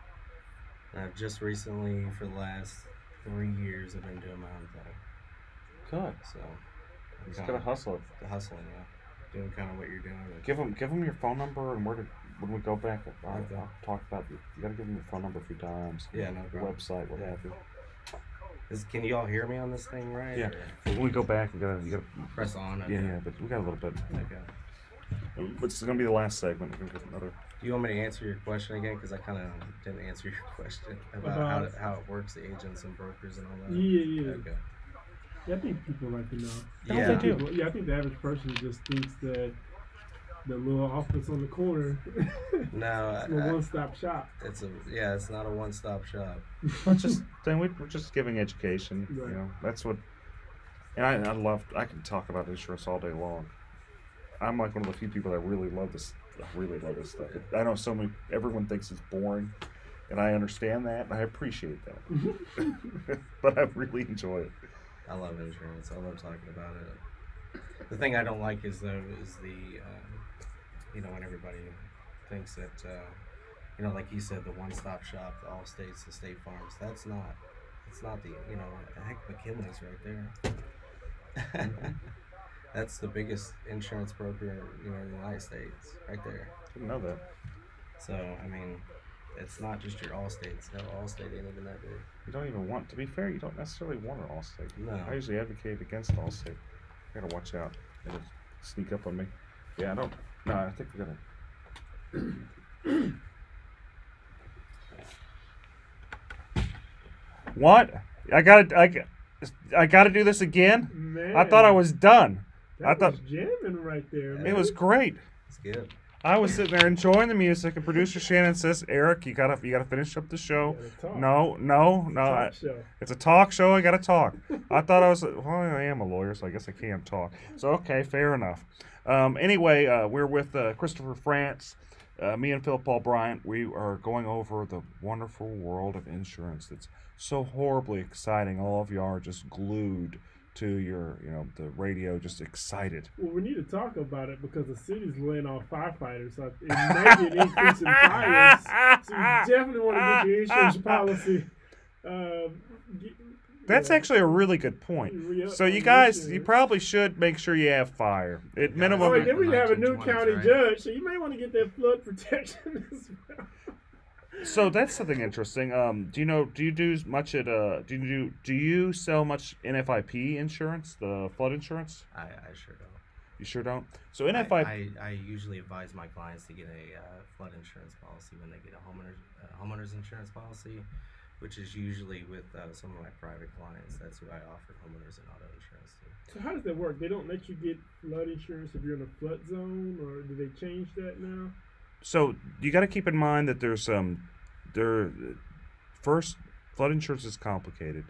I've just recently, for the last 3 years, I've been doing my own thing. Good. So. You just gotta hustle it. Hustling, yeah. Doing kind of what you're doing. Give them your phone number, and when we go back, I'll talk about you. You gotta give them your phone number a few times. Yeah, no your problem. Website, what have you. Can you all hear me on this thing, right? Yeah. Or? When we go back, you gotta press on. Okay. Yeah, but we got a little bit. Okay. It's gonna be the last segment. We're gonna get another. Do you want me to answer your question again? Because I kind of didn't answer your question about how it works, the agents and brokers and all that. Yeah. Okay. Yeah, I think people like to know. Yeah, I think the average person just thinks that the little office on the corner no, it's a one-stop shop. It's not a one-stop shop. We're just giving education. Right. That's what. And I can talk about insurance all day long. I'm like one of the few people that really love this. I really love this stuff. I know everyone thinks it's boring, and I understand that, and I appreciate that. But I really enjoy it. I love insurance. I love talking about it. The thing I don't like is the when everybody thinks that like you said, the one-stop shop, the Allstates, the State Farms. It's not the heck, McKinley's right there. That's the biggest insurance broker in the United States, right there. Didn't know that. So I mean, it's not just your Allstates. No, Allstate ain't even that big. You don't even want, to be fair, you don't necessarily want an Allstate. No. I usually advocate against Allstate. I gotta watch out. It'll sneak up on me. Yeah, I think we're gonna. What? I gotta do this again? Man, I thought I was done. That was jamming right there, man. It was great. It's good. I was sitting there enjoying the music, and producer Shannon says, "Eric, you gotta finish up the show." No. It's a talk show. I gotta talk. I thought I was. Well, I am a lawyer, so I guess I can't talk. So okay, fair enough. Anyway, we're with Christopher France, Me and Philip Paul Bryant, we are going over the wonderful world of insurance that's so horribly exciting. All of you are just glued to your, the radio, just excited. Well, we need to talk about it because the city's laying off firefighters. So it may be an increase in fires. So you definitely want to get your insurance policy. That's actually a really good point. So you guys, you probably should make sure you have fire. At minimum. Oh, then we have a new county judge, so you may want to get that flood protection as well. So that's something interesting. Do you do much at do you sell much NFIP insurance, the flood insurance? I sure don't. You sure don't? So NFIP. I usually advise my clients to get a flood insurance policy when they get a homeowners insurance policy, which is usually with some of my private clients. That's who I offer homeowners and auto insurance to. So how does that work? They don't let you get flood insurance if you're in a flood zone, or do they change that now? So you got to keep in mind that there's first, flood insurance is complicated.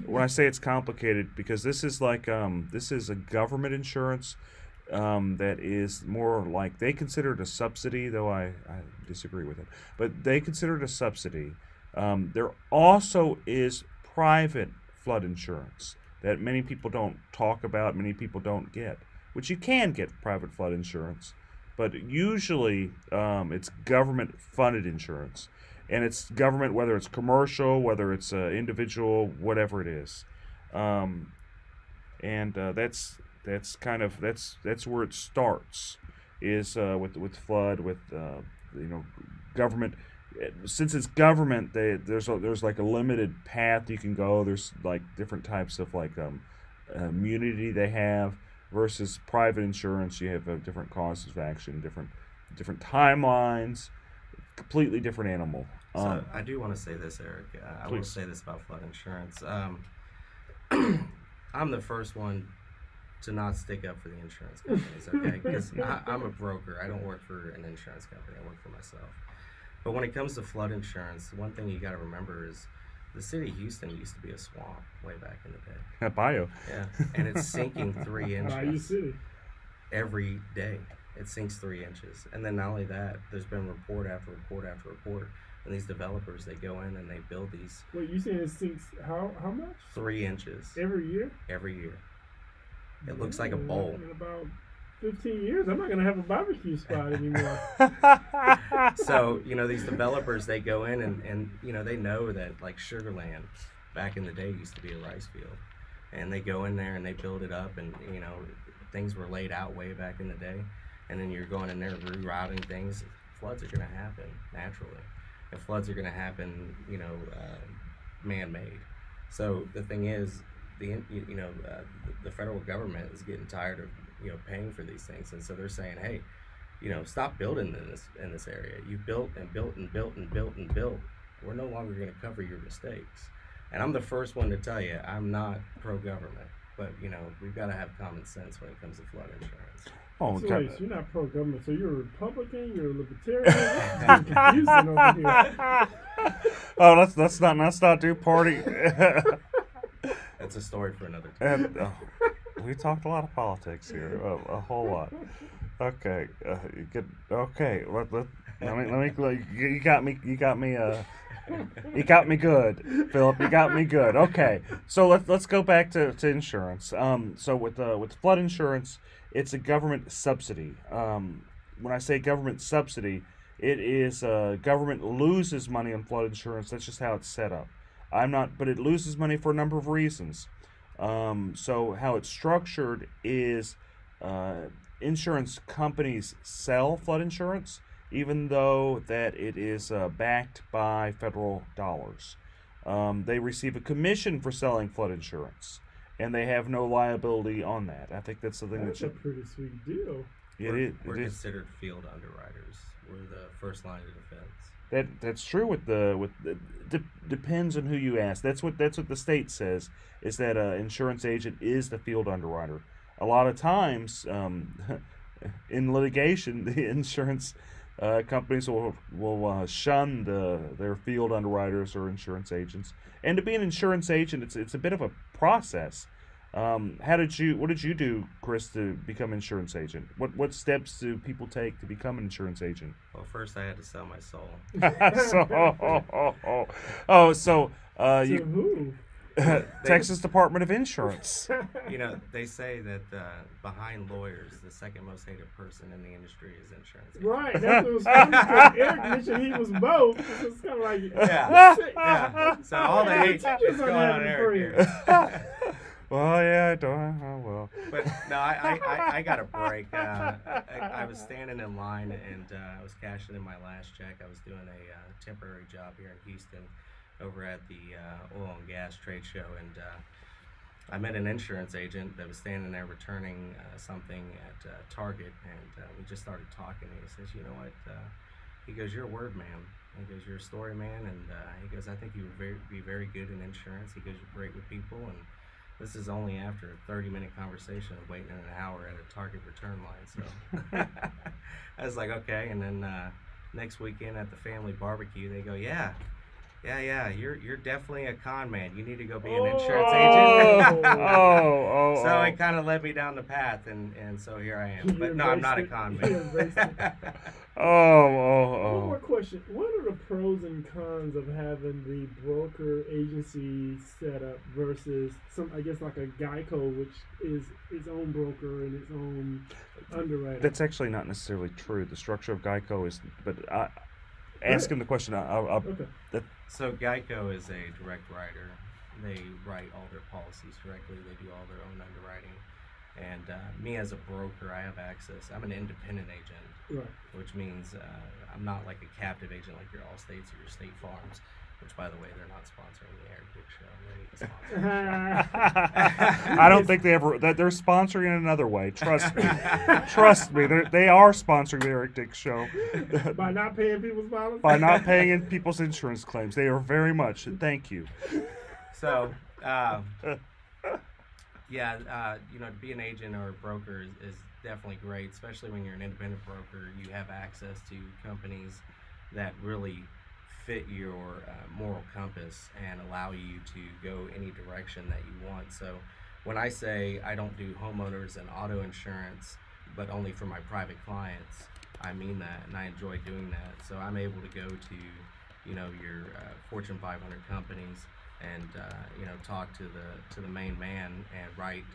When I say it's complicated, because this is like this is a government insurance that is more like, they consider it a subsidy, though I disagree with it, but they consider it a subsidy. There also is private flood insurance that many people don't talk about, many people don't get, which you can get private flood insurance, but usually it's government-funded insurance. And it's government, whether it's commercial, whether it's individual, whatever it is. That's kind of that's where it starts, is with flood, with government. Since it's government, there's like a limited path you can go. There's like different types of like immunity they have versus private insurance. You have different causes of action, different timelines, completely different animal. So I do want to say this, Eric. I will say this about flood insurance. I'm the first one to not stick up for the insurance companies, okay? Because I'm a broker. I don't work for an insurance company. I work for myself. But when it comes to flood insurance, one thing you got to remember is the city of Houston used to be a swamp way back in the day. At Bayou. Yeah, and it's sinking 3 inches. Bayou City. Every day. It sinks 3 inches. And then not only that, there's been report after report after report. And these developers, they go in and they build these. Wait, you saying it sinks how much? 3 inches. Every year? Every year. It looks like a bowl. In about 15 years, I'm not going to have a barbecue spot anymore. So, these developers, they go in and they know that like Sugarland back in the day used to be a rice field. And they go in there and they build it up, and, things were laid out way back in the day. And then you're going in there rerouting things. Floods are going to happen naturally. And floods are going to happen, man-made. So the thing is, the federal government is getting tired of paying for these things, and so they're saying, hey, stop building in this area. You built and built and built and built and built. We're no longer going to cover your mistakes. And I'm the first one to tell you, I'm not pro-government, but we've got to have common sense when it comes to flood insurance. Oh, so wait, so you're not pro-government, so you're a Republican, you're a Libertarian. Confusing over here. Oh, let's not do party. That's a story for another time. And, we talked a lot of politics here, a whole lot. Okay, okay. You got me good, Philip. You got me good. Okay, so let's go back to insurance. So with flood insurance, it's a government subsidy. When I say government subsidy, it is government loses money on flood insurance. That's just how it's set up. But it loses money for a number of reasons. So how it's structured is insurance companies sell flood insurance, even though that it is backed by federal dollars. They receive a commission for selling flood insurance, and they have no liability on that. I think that's the thing that's a pretty sweet deal. We're considered field underwriters. We're the first line of defense. That's true. Depends on who you ask. That's what the state says, is that an insurance agent is the field underwriter. A lot of times, in litigation, the insurance companies will shun their field underwriters or insurance agents. And to be an insurance agent, it's a bit of a process. What did you do, Chris, to become insurance agent? What steps do people take to become an insurance agent? Well, first I had to sell my soul. You Texas Department of Insurance. You know, they say that behind lawyers, the second most hated person in the industry is insurance agent. Right, that's what was funny. Eric mentioned he was both. It's kind of like yeah. So all the hate is going on Eric here. Well, yeah, I don't. Oh, well. But no, I got a break. I was standing in line and I was cashing in my last check. I was doing a temporary job here in Houston over at the oil and gas trade show, and I met an insurance agent that was standing there returning something at Target, and we just started talking. And he says, "You know what?" He goes, "You're a word man." He goes, "You're a story man," and he goes, "I think you would be very good in insurance." He goes, "You're great with people," and this is only after a 30-minute conversation of waiting an hour at a Target return line. So I was like, okay. And then next weekend at the family barbecue, they go, yeah, you're definitely a con man. You need to go be an insurance agent. So it kind of led me down the path, and so here I am. But no, I'm not a con man. One more question. What are the pros and cons of having the broker agency set up versus I guess like a Geico, which is its own broker and its own underwriter? That's actually not necessarily true. The structure of Geico is, but ask him the question. Okay. So Geico is a direct writer. They write all their policies directly. They do all their own underwriting. And me as a broker, I have access. I'm an independent agent, right, which means I'm not like a captive agent like your Allstates or your State Farms, which, by the way, they're not sponsoring the Eric Dick Show. They need to sponsor I don't think they ever. That they're sponsoring in another way. Trust me. Trust me. They are sponsoring the Eric Dick Show. By not paying people's policies? By not paying in people's insurance claims. They are very much. Thank you. So, you know, to be an agent or a broker is definitely great, especially when you're an independent broker. You have access to companies that really fit your moral compass and allow you to go any direction that you want. So when I say I don't do homeowners and auto insurance, but only for my private clients, I mean that, and I enjoy doing that. So I'm able to go to, you know, your Fortune 500 companies and you know, talk to the main man and write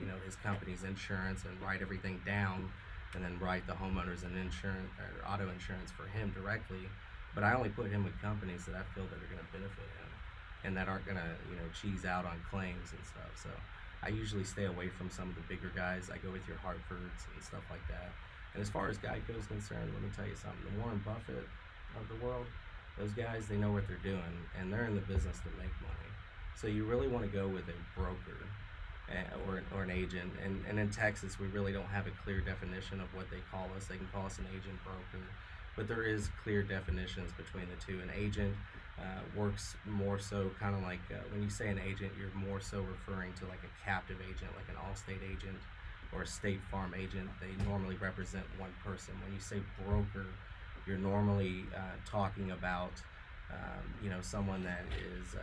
you know, his company's insurance and write everything down, and then write the homeowners and insurance or auto insurance for him directly. But I only put him with companies that I feel that are going to benefit him and that aren't going to, you know, cheese out on claims and stuff. So I usually stay away from some of the bigger guys. I go with your Hartfords and stuff like that. And as far as Geico is concerned, let me tell you something. The Warren Buffett of the world, those guys, they know what they're doing, and they're in the business to make money. So you really want to go with a broker or an agent. And in Texas, we really don't have a clear definition of what they call us. They can call us an agent broker, but there is clear definitions between the two. An agent works more so kind of like, when you say an agent, you're more so referring to like a captive agent, like an Allstate agent or a State Farm agent. They normally represent one person. When you say broker, you're normally talking about you know, someone that is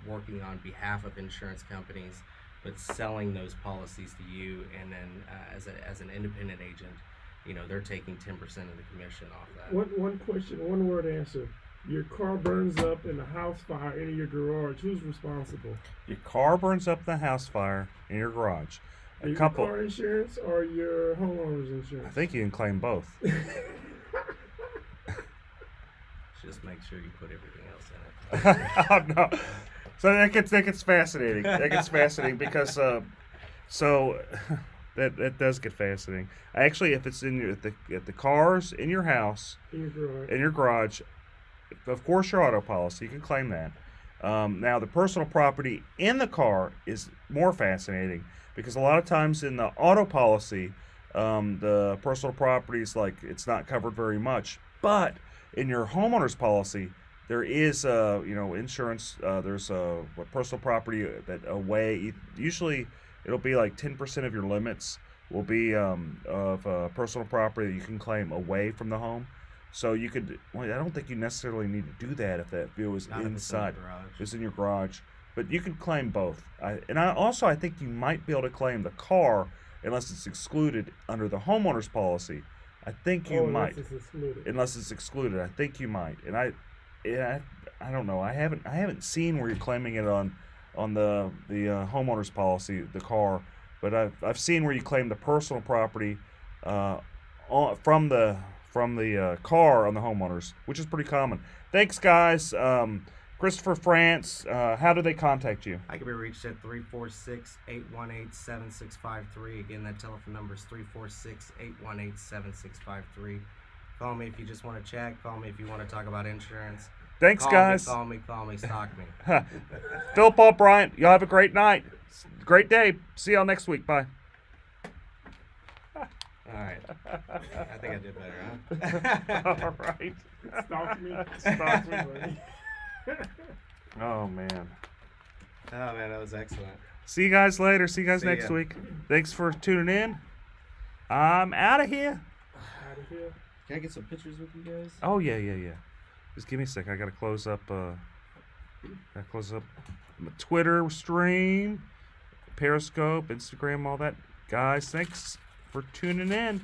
working on behalf of insurance companies, but selling those policies to you, and then as an independent agent, you know, they're taking 10% of the commission off that. One question, one word answer. Your car burns up in a house fire in your garage. Who's responsible? Your car burns up in the house fire in your garage. Your car insurance or your homeowner's insurance? I think you can claim both. Just make sure you put everything else in it. Oh, no. So that gets fascinating. That gets fascinating because that does get fascinating. Actually, if it's in if the cars in your house, in your garage, of course your auto policy, you can claim that. Now the personal property in the car is more fascinating because a lot of times in the auto policy, the personal property is like it's not covered very much, but in your homeowner's policy, there is you know, insurance. There's personal property that away. Usually, it'll be like 10% of your limits will be of personal property that you can claim away from the home. So you could. Well, I don't think you necessarily need to do that if it was inside. It was in your garage. But you can claim both. I think you might be able to claim the car unless it's excluded under the homeowner's policy. I think you might. Unless it's excluded. I think you might. And I don't know. I haven't seen where you're claiming it on the homeowner's policy, the car, but I've seen where you claim the personal property from the car on the homeowners, which is pretty common. Thanks, guys. Christopher France, how do they contact you? I can be reached at 346-818-7653. Again, that telephone number is 346-818-7653. Call me if you just want to chat. Call me if you want to talk about insurance. Thanks, guys. Call me, stock me. Phil, Paul, Bryant, y'all have a great night. Great day. See y'all next week. Bye. All right. I think I did better, huh? All right. Stalk me, buddy. Oh, man. Oh, man, that was excellent. See you guys later. See you guys next week. Thanks for tuning in. I'm out of here. Can I get some pictures with you guys? Oh, yeah. Just give me a sec. I got to close up my Twitter stream, Periscope, Instagram, all that. Guys, thanks for tuning in.